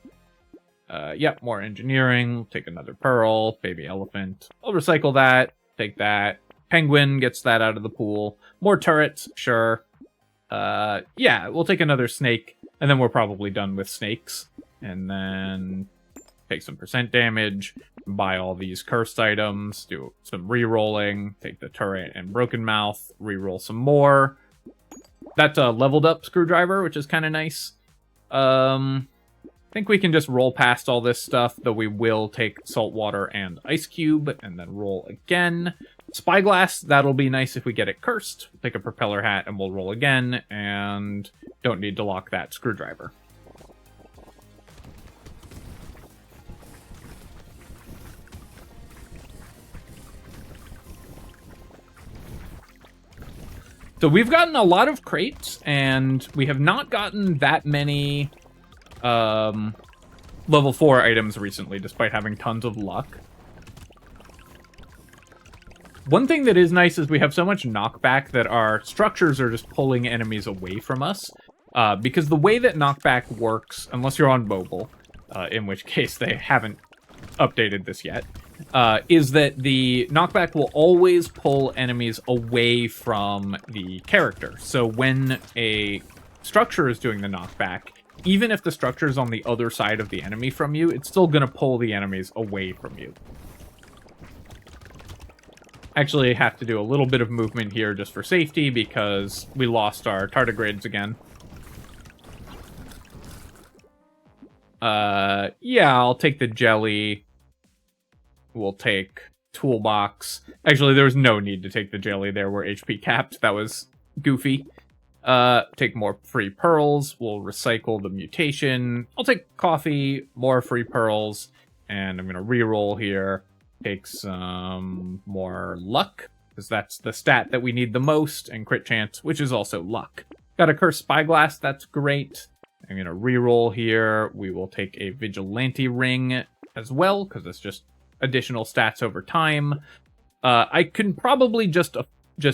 Yep, more engineering, take another pearl, baby elephant. I'll recycle that, take that. Penguin gets that out of the pool. More turrets, sure. Yeah, we'll take another snake. And then we're probably done with snakes. And then take some % damage, buy all these cursed items, do some re-rolling, take the turret and broken mouth, re-roll some more. That's a leveled up screwdriver, which is kind of nice. I think we can just roll past all this stuff, though we will take saltwater and ice cube, and then roll again. Spyglass, that'll be nice if we get it cursed. Take a propeller hat and we'll roll again, and don't need to lock that screwdriver. So we've gotten a lot of crates, and we have not gotten that many level 4 items recently, despite having tons of luck. One thing that is nice is we have so much knockback that our structures are just pulling enemies away from us. Because the way that knockback works, unless you're on mobile, in which case they haven't updated this yet, is that the knockback will always pull enemies away from the character. So when a structure is doing the knockback, even if the structure is on the other side of the enemy from you, it's still going to pull the enemies away from you. Actually, have to do a little bit of movement here just for safety because we lost our tardigrades again. Yeah, I'll take the jelly. We'll take toolbox. Actually, there was no need to take the jelly there. We're HP capped. That was goofy. Take more free pearls. We'll recycle the mutation. I'll take coffee, more free pearls, and I'm gonna reroll here. Take some more luck, because that's the stat that we need the most, and crit chance, which is also luck. Got a cursed spyglass, that's great. I'm gonna reroll here. We will take a vigilante ring as well, because it's just additional stats over time. I can probably just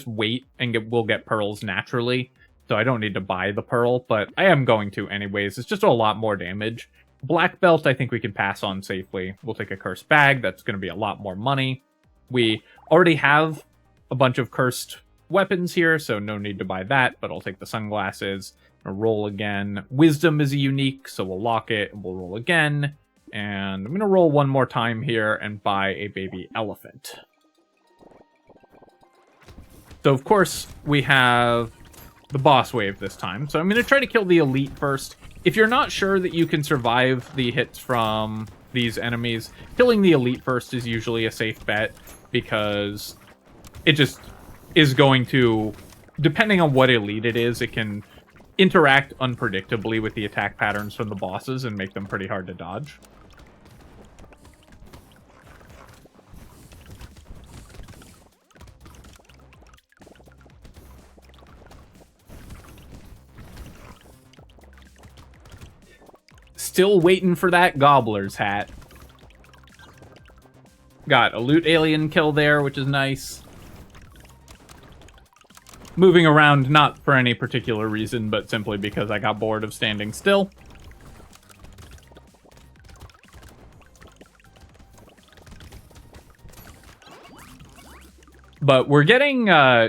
wait and we'll get pearls naturally, so I don't need to buy the pearl, but I am going to anyways. It's just a lot more damage. Black belt, I think we can pass on safely. We'll take a cursed bag. That's going to be a lot more money. We already have a bunch of cursed weapons here, so no need to buy that, but I'll take the sunglasses. I'll roll again. Wisdom is a unique, so we'll lock it, and we'll roll again. And I'm going to roll one more time here and buy a baby elephant. So, of course, we have the boss wave this time. So I'm going to try to kill the elite first. If you're not sure that you can survive the hits from these enemies, killing the elite first is usually a safe bet, because it just is going to, depending on what elite it is, it can interact unpredictably with the attack patterns from the bosses and make them pretty hard to dodge. Still waiting for that gobbler's hat. Got a loot alien kill there, which is nice. Moving around, not for any particular reason, but simply because I got bored of standing still. But we're getting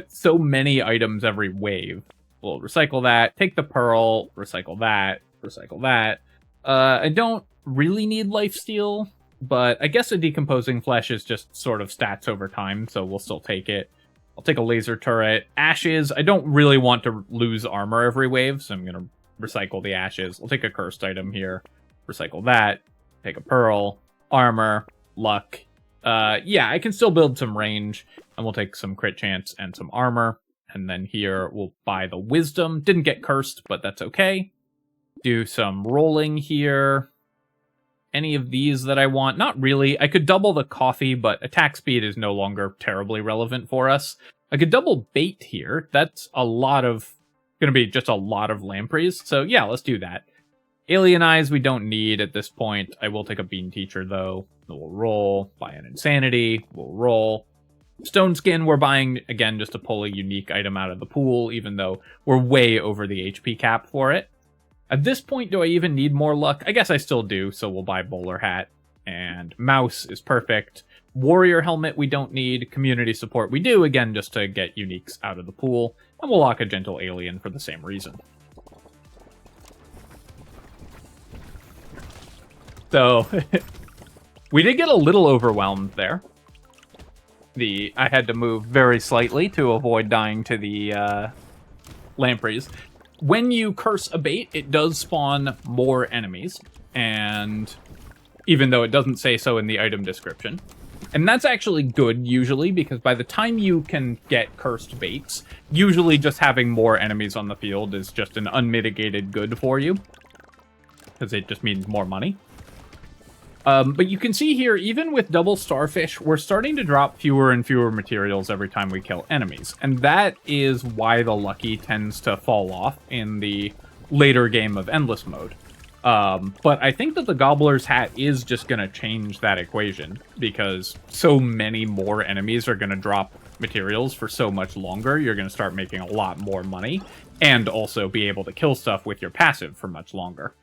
so many items every wave. We'll recycle that, take the pearl, recycle that, recycle that. I don't really need lifesteal, but I guess a decomposing flesh is just sort of stats over time, so we'll still take it. I'll take a laser turret. Ashes, I don't really want to lose armor every wave, so I'm going to recycle the ashes. I'll take a cursed item here, recycle that, take a pearl, armor, luck. Yeah, I can still build some range, and we'll take some crit chance and some armor. And then here, we'll buy the wisdom. Didn't get cursed, but that's okay. Do some rolling here. Any of these that I want? Not really. I could double the coffee, but attack speed is no longer terribly relevant for us. I could double bait here. That's a lot of... gonna be just a lot of lampreys. So yeah, let's do that. Alien eyes we don't need at this point. I will take a bean teacher though. We'll roll. Buy an insanity. We'll roll. Stone skin we're buying, again, just to pull a unique item out of the pool, even though we're way over the HP cap for it. At this point, do I even need more luck? I guess I still do, so we'll buy bowler hat. And mouse is perfect. Warrior helmet we don't need. Community support we do, again, just to get uniques out of the pool. And we'll lock a gentle alien for the same reason. So, we did get a little overwhelmed there. I had to move very slightly to avoid dying to the lampreys. When you curse a bait, it does spawn more enemies, and even though it doesn't say so in the item description. And that's actually good, usually, because by the time you can get cursed baits, usually just having more enemies on the field is just an unmitigated good for you, because it just means more money. But you can see here, even with double starfish, we're starting to drop fewer and fewer materials every time we kill enemies. And that is why the lucky tends to fall off in the later game of Endless Mode. But I think that the Gobbler's Hat is just going to change that equation, because so many more enemies are going to drop materials for so much longer. You're going to start making a lot more money, and also be able to kill stuff with your passive for much longer.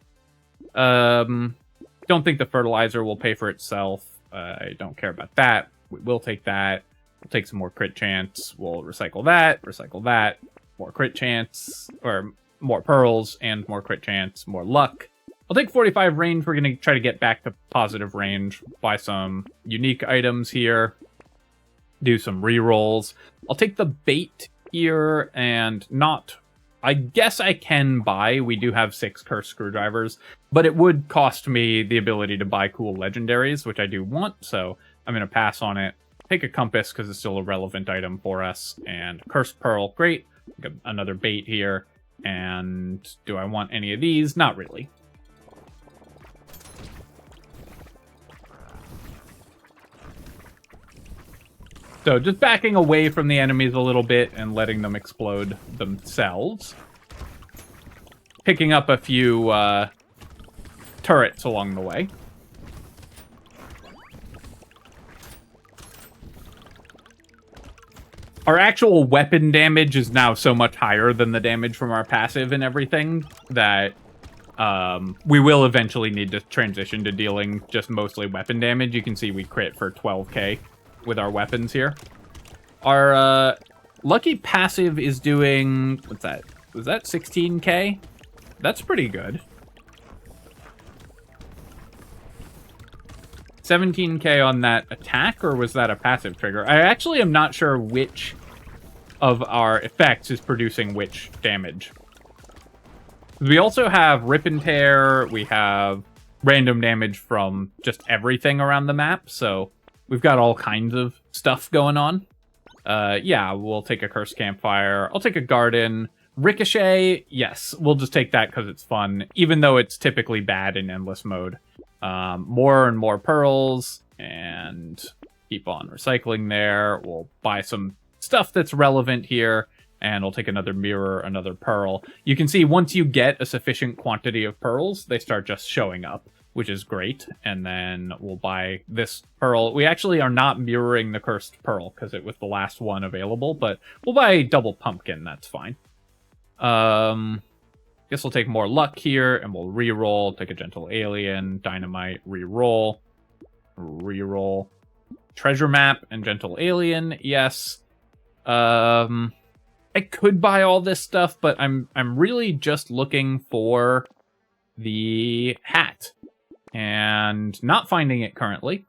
Don't think the fertilizer will pay for itself. I don't care about that. We will take that. We'll take some more crit chance. We'll recycle that, more crit chance, or more pearls, and more crit chance, more luck. I'll take 45 range. We're going to try to get back to positive range. Buy some unique items here. Do some rerolls. I'll take the bait here and not... I guess I can buy. We do have 6 cursed screwdrivers, but it would cost me the ability to buy cool legendaries, which I do want, so I'm going to pass on it. Take a compass because it's still a relevant item for us, and cursed pearl, great. Another bait here, and do I want any of these? Not really. So just backing away from the enemies a little bit and letting them explode themselves. Picking up a few turrets along the way. Our actual weapon damage is now so much higher than the damage from our passive and everything that we will eventually need to transition to dealing just mostly weapon damage. You can see we crit for 12k. With our weapons here. Our lucky passive is doing... What's that? Was that 16k? That's pretty good. 17k on that attack, or was that a passive trigger? I actually am not sure which of our effects is producing which damage. We also have Rip and Tear. We have random damage from just everything around the map, so... We've got all kinds of stuff going on. Yeah, we'll take a Cursed Campfire. I'll take a Garden. Ricochet, yes, we'll just take that because it's fun, even though it's typically bad in Endless Mode. More and more pearls, and keep on recycling there. We'll buy some stuff that's relevant here, and we'll take another mirror, another pearl. You can see once you get a sufficient quantity of pearls, they start just showing up, which is great. And then we'll buy this pearl. We actually are not mirroring the cursed pearl because it was the last one available, but we'll buy double pumpkin. That's fine. Guess we'll take more luck here and we'll re-roll. Take a gentle alien, dynamite, re-roll, re-roll, treasure map and gentle alien. Yes. I could buy all this stuff, but I'm really just looking for the hat. And not finding it currently.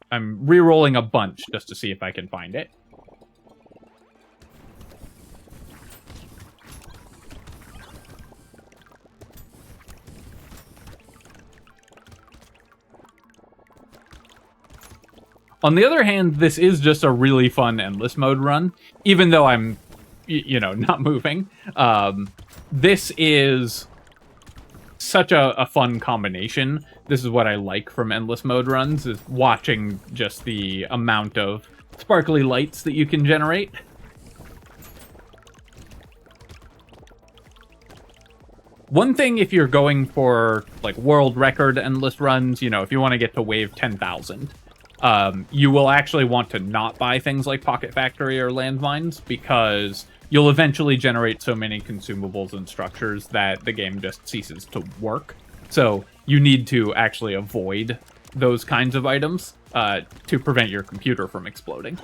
I'm re-rolling a bunch just to see if I can find it. On the other hand, this is just a really fun Endless Mode run, even though I'm, you know, not moving. This is such a fun combination. This is what I like from Endless Mode runs, is watching just the amount of sparkly lights that you can generate. One thing, if you're going for, like, world record endless runs, you know, if you want to get to wave 10,000, you will actually want to not buy things like Pocket Factory or landmines, because you'll eventually generate so many consumables and structures that the game just ceases to work. So you need to actually avoid those kinds of items to prevent your computer from exploding.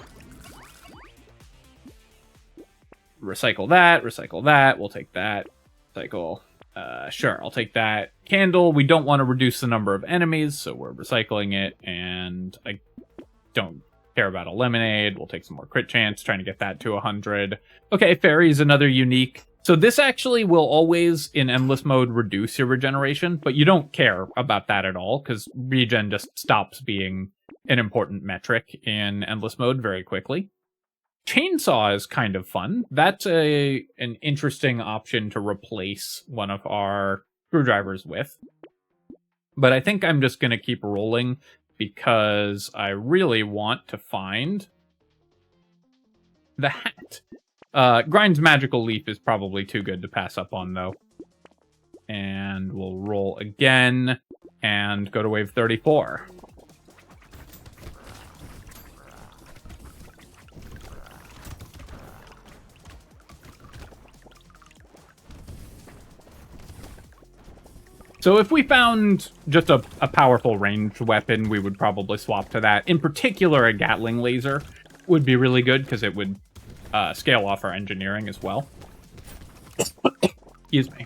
Recycle that, we'll take that. Recycle, sure, I'll take that. Candle, we don't want to reduce the number of enemies, so we're recycling it, and I don't care about a lemonade. We'll take some more crit chance, trying to get that to 100. Okay, fairy's another unique. So this actually will always, in endless mode, reduce your regeneration, but you don't care about that at all, because regen just stops being an important metric in endless mode very quickly. Chainsaw is kind of fun. That's an interesting option to replace one of our screwdrivers with. But I think I'm just going to keep rolling because I really want to find the hat. Grind's Magical Leaf is probably too good to pass up on, though. And we'll roll again and go to wave 34. So if we found just a powerful ranged weapon, we would probably swap to that. In particular, a Gatling laser would be really good because it would scale off our engineering as well. Excuse me.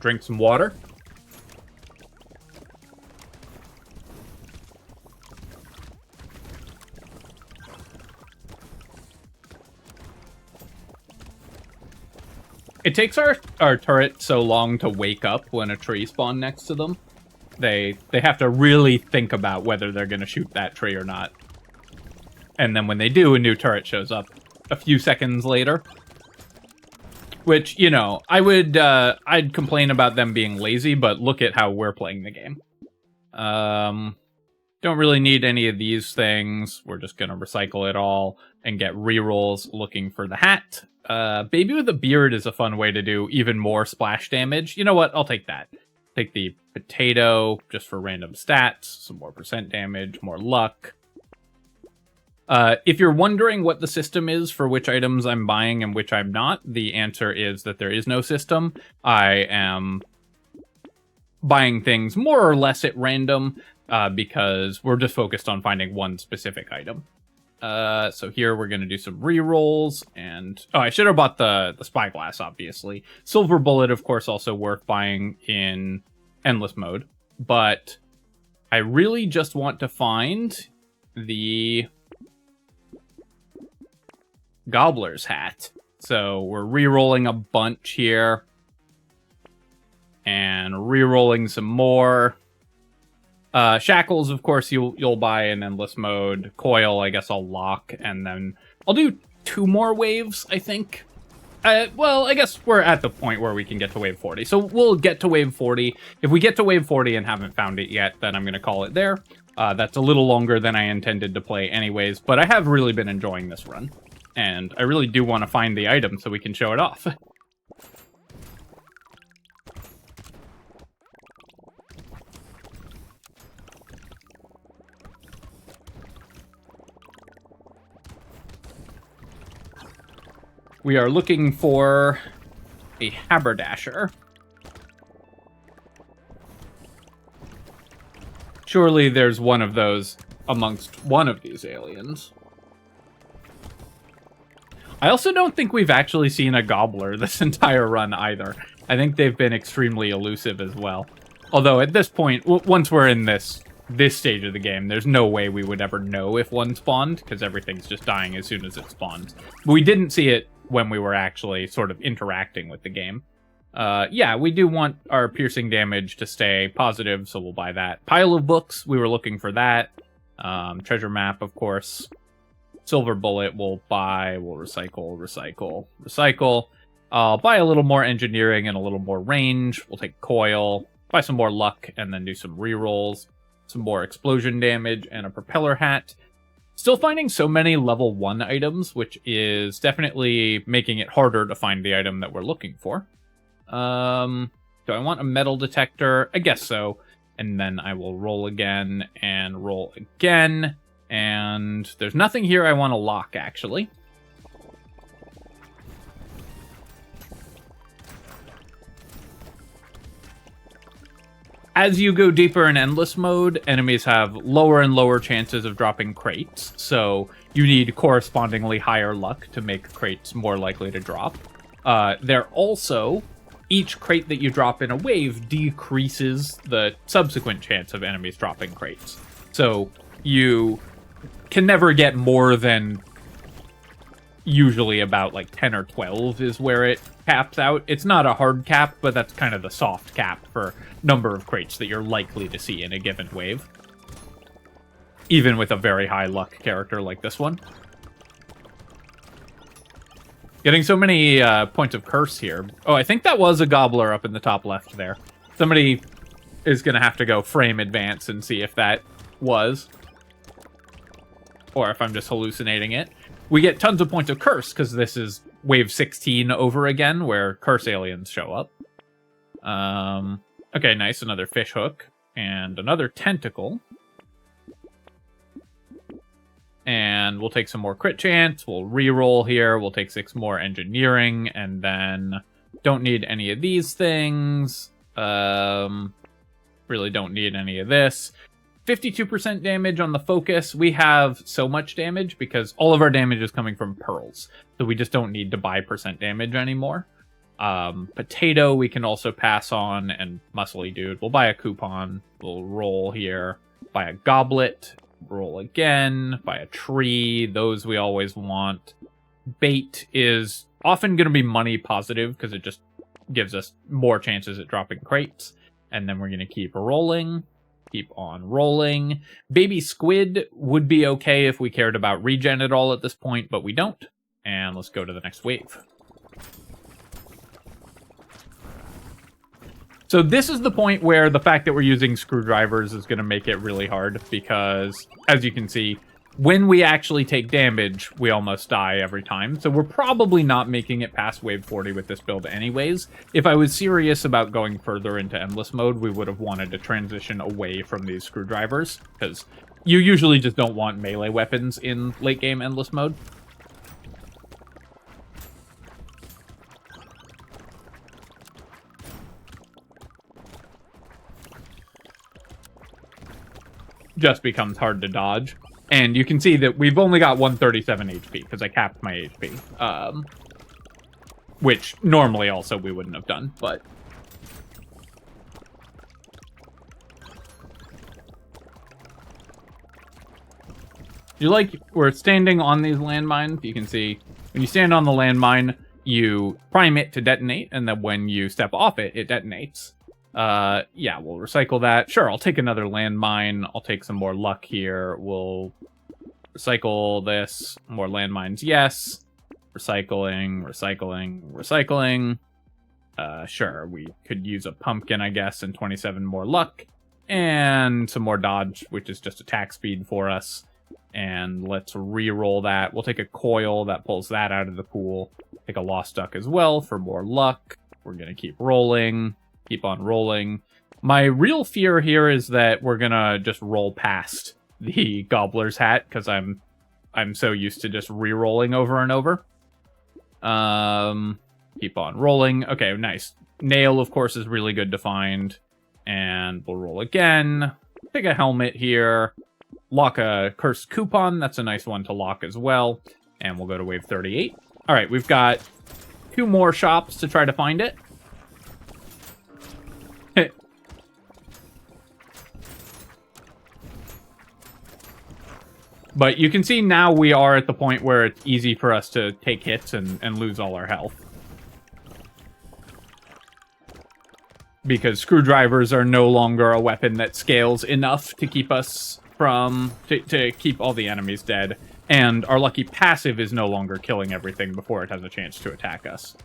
Drink some water. It takes our turret so long to wake up when a tree spawns next to them. They have to really think about whether they're going to shoot that tree or not. And then when they do, a new turret shows up a few seconds later. Which, you know, I'd complain about them being lazy, but look at how we're playing the game. Don't really need any of these things. We're just going to recycle it all and get rerolls looking for the hat. Baby with a beard is a fun way to do even more splash damage. You know what? I'll take that. Take the potato just for random stats, some more percent damage, more luck. If you're wondering what the system is for which items I'm buying and which I'm not, the answer is that there is no system. I am buying things more or less at random because we're just focused on finding one specific item. So here we're going to do some rerolls, and I should have bought the spyglass, obviously. Silver bullet, of course, also worth buying in endless mode, but I really just want to find the Gobbler's hat. So we're rerolling a bunch here, and rerolling some more. Shackles, of course, you'll buy in endless mode. Coil, I guess I'll lock, and then I'll do 2 more waves, I think. Well, I guess we're at the point where we can get to wave 40. So we'll get to wave 40. If we get to wave 40 and haven't found it yet, then I'm going to call it there. That's a little longer than I intended to play anyways, but I have really been enjoying this run. And I really do want to find the item so we can show it off. We are looking for a haberdasher. Surely there's one of those amongst one of these aliens. I also don't think we've actually seen a gobbler this entire run either. I think they've been extremely elusive as well. Although at this point, once we're in this stage of the game, there's no way we would ever know if one spawned, because everything's just dying as soon as it spawns. But we didn't see it when we were actually sort of interacting with the game. Yeah, we do want our piercing damage to stay positive, so we'll buy that. Pile of books, we were looking for that. Treasure map, of course. Silver bullet, we'll buy, we'll recycle. I'll buy a little more engineering and a little more range. We'll take coil, buy some more luck, and then do some rerolls. Some more explosion damage, and a propeller hat. Still finding so many level 1 items, which is definitely making it harder to find the item that we're looking for. Do I want a metal detector? I guess so. And then I will roll again and roll again. And there's nothing here I want to lock, actually. As you go deeper in endless mode, enemies have lower and lower chances of dropping crates, so you need correspondingly higher luck to make crates more likely to drop. They're also, each crate that you drop in a wave decreases the subsequent chance of enemies dropping crates. So you can never get more than usually about like 10 or 12 is where it caps out. It's not a hard cap, but that's kind of the soft cap for number of crates that you're likely to see in a given wave. Even with a very high luck character like this one. Getting so many points of curse here. Oh, I think that was a gobbler up in the top left there. Somebody is going to have to go frame advance and see if that was. Or if I'm just hallucinating it. We get tons of points of curse, because this is wave 16 over again, where curse aliens show up. Okay, nice. Another fish hook. And another tentacle. And we'll take some more crit chance. We'll re-roll here. We'll take 6 more engineering. And then don't need any of these things. Really don't need any of this. 52% damage on the focus. We have so much damage because all of our damage is coming from pearls. So we just don't need to buy percent damage anymore. Potato we can also pass on. And muscly dude. We'll buy a coupon. We'll roll here. Buy a goblet. Roll again. Buy a tree. Those we always want. Bait is often going to be money positive because it just gives us more chances at dropping crates. And then we're going to keep rolling. Keep on rolling. Baby squid would be okay if we cared about regen at all at this point, but we don't. And let's go to the next wave. So this is the point where the fact that we're using screwdrivers is going to make it really hard because, as you can see, when we actually take damage, we almost die every time. So we're probably not making it past wave 40 with this build anyways. If I was serious about going further into endless mode, we would have wanted to transition away from these screwdrivers because you usually just don't want melee weapons in late game endless mode. Just becomes hard to dodge. And you can see that we've only got 137 HP because I capped my HP. Which normally also we wouldn't have done, but... We're standing on these landmines. You can see when you stand on the landmine, you prime it to detonate, and then when you step off it, it detonates. Yeah, we'll recycle that. Sure, I'll take another landmine. I'll take some more luck here. We'll recycle this. More landmines, yes. Recycling, recycling, recycling. Sure, we could use a pumpkin, I guess, and 27 more luck. And some more dodge, which is just attack speed for us. And let's re-roll that. We'll take a coil that pulls that out of the pool. Take a lost duck as well for more luck. We're going to keep rolling. Keep on rolling. My real fear here is that we're gonna just roll past the gobbler's hat because I'm so used to just re-rolling over and over. Keep on rolling. Okay, nice. Nail, of course, is really good to find. And we'll roll again. Take a helmet here. Lock a cursed coupon. That's a nice one to lock as well. And we'll go to wave 38. All right, we've got 2 more shops to try to find it. But you can see now we are at the point where it's easy for us to take hits and lose all our health. Because screwdrivers are no longer a weapon that scales enough to keep us from... to keep all the enemies dead. And our lucky passive is no longer killing everything before it has a chance to attack us.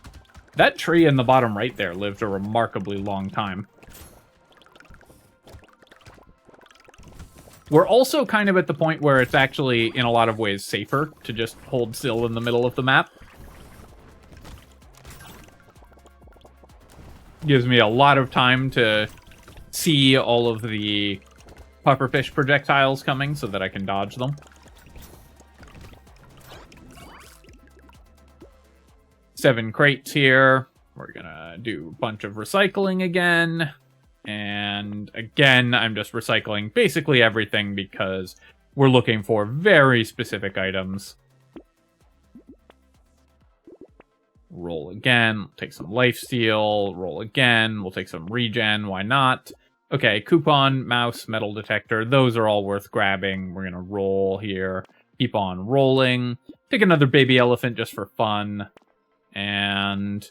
That tree in the bottom right there lived a remarkably long time. We're also kind of at the point where it's actually, in a lot of ways, safer to just hold still in the middle of the map. Gives me a lot of time to see all of the pufferfish projectiles coming so that I can dodge them. Seven crates here. We're gonna do a bunch of recycling again. And again, I'm just recycling basically everything because we're looking for very specific items. Roll again. Take some lifesteal. Roll again. We'll take some regen. Why not? Okay, coupon, mouse, metal detector. Those are all worth grabbing. We're going to roll here. keep on rolling. Take another baby elephant just for fun. And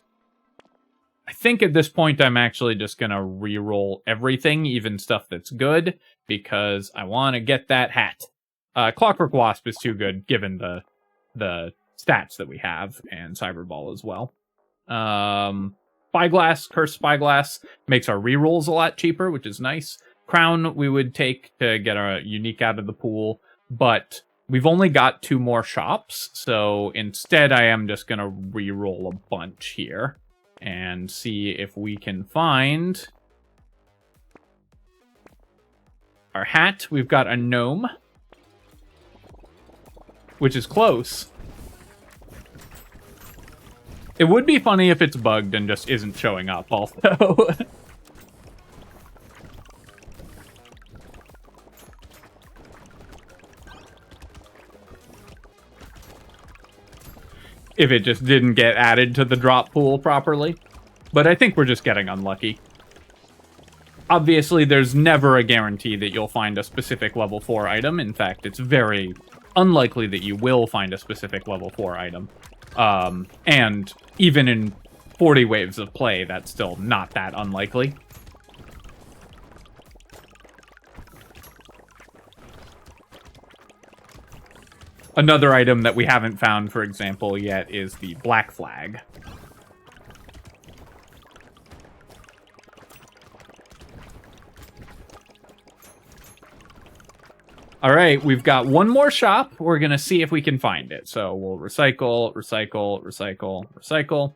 I think at this point I'm actually just going to re-roll everything, even stuff that's good, because I want to get that hat. Clockwork Wasp is too good, given the stats that we have, and Cyberball as well. Spyglass, Curse Spyglass, makes our re-rolls a lot cheaper, which is nice. Crown we would take to get a unique out of the pool, but we've only got 2 more shops, so instead I am just going to re-roll a bunch here and see if we can find our hat. We've got a gnome, which is close. It would be funny if it's bugged and just isn't showing up also. If it just didn't get added to the drop pool properly. But I think we're just getting unlucky. Obviously, there's never a guarantee that you'll find a specific level 4 item. In fact, it's very unlikely that you will find a specific level 4 item. And even in 40 waves of play, that's still not that unlikely. Another item that we haven't found, for example, yet is the Black Flag. All right, we've got one more shop. We're going to see if we can find it. So we'll recycle, recycle, recycle, recycle.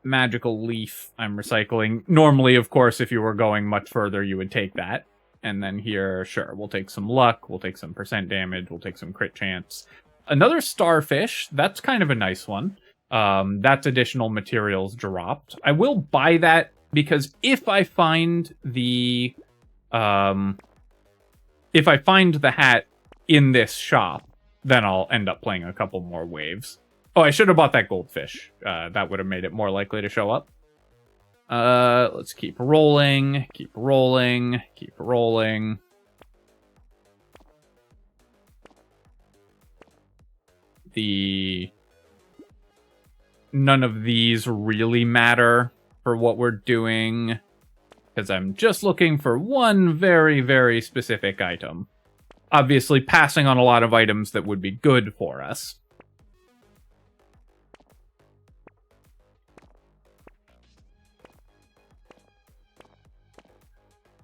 Magical Leaf, I'm recycling. Normally, of course, if you were going much further, you would take that. And then here, sure, we'll take some luck, we'll take some percent damage, we'll take some crit chance. Another starfish, that's kind of a nice one. That's additional materials dropped. I will buy that because if I find the hat in this shop, then I'll end up playing a couple more waves. Oh, I should have bought that goldfish. That would have made it more likely to show up. Let's keep rolling, keep rolling, keep rolling. None of these really matter for what we're doing, because I'm just looking for one very, very specific item. Obviously, passing on a lot of items that would be good for us.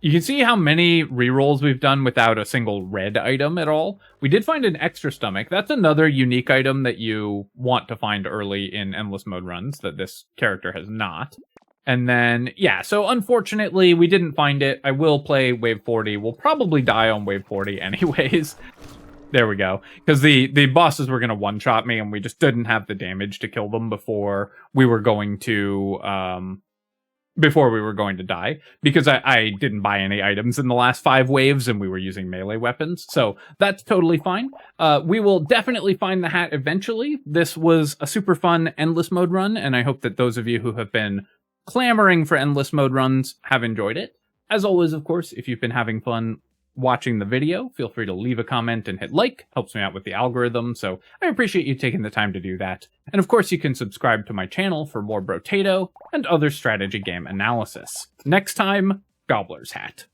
You can see how many rerolls we've done without a single red item at all. We did find an extra stomach. That's another unique item that you want to find early in endless mode runs that this character has not. And then, yeah, so unfortunately, we didn't find it. I will play wave 40. We'll probably die on wave 40 anyways. There we go. Because the bosses were going to one-shot me, and we just didn't have the damage to kill them before we were going to die, because I didn't buy any items in the last 5 waves and we were using melee weapons, so that's totally fine. We will definitely find the hat eventually. This was a super fun endless mode run, and I hope that those of you who have been clamoring for endless mode runs have enjoyed it. As always, of course, if you've been having fun watching the video, feel free to leave a comment and hit like. Helps me out with the algorithm, so I appreciate you taking the time to do that. And of course, you can subscribe to my channel for more Brotato and other strategy game analysis. Next time, Gobbler's Hat.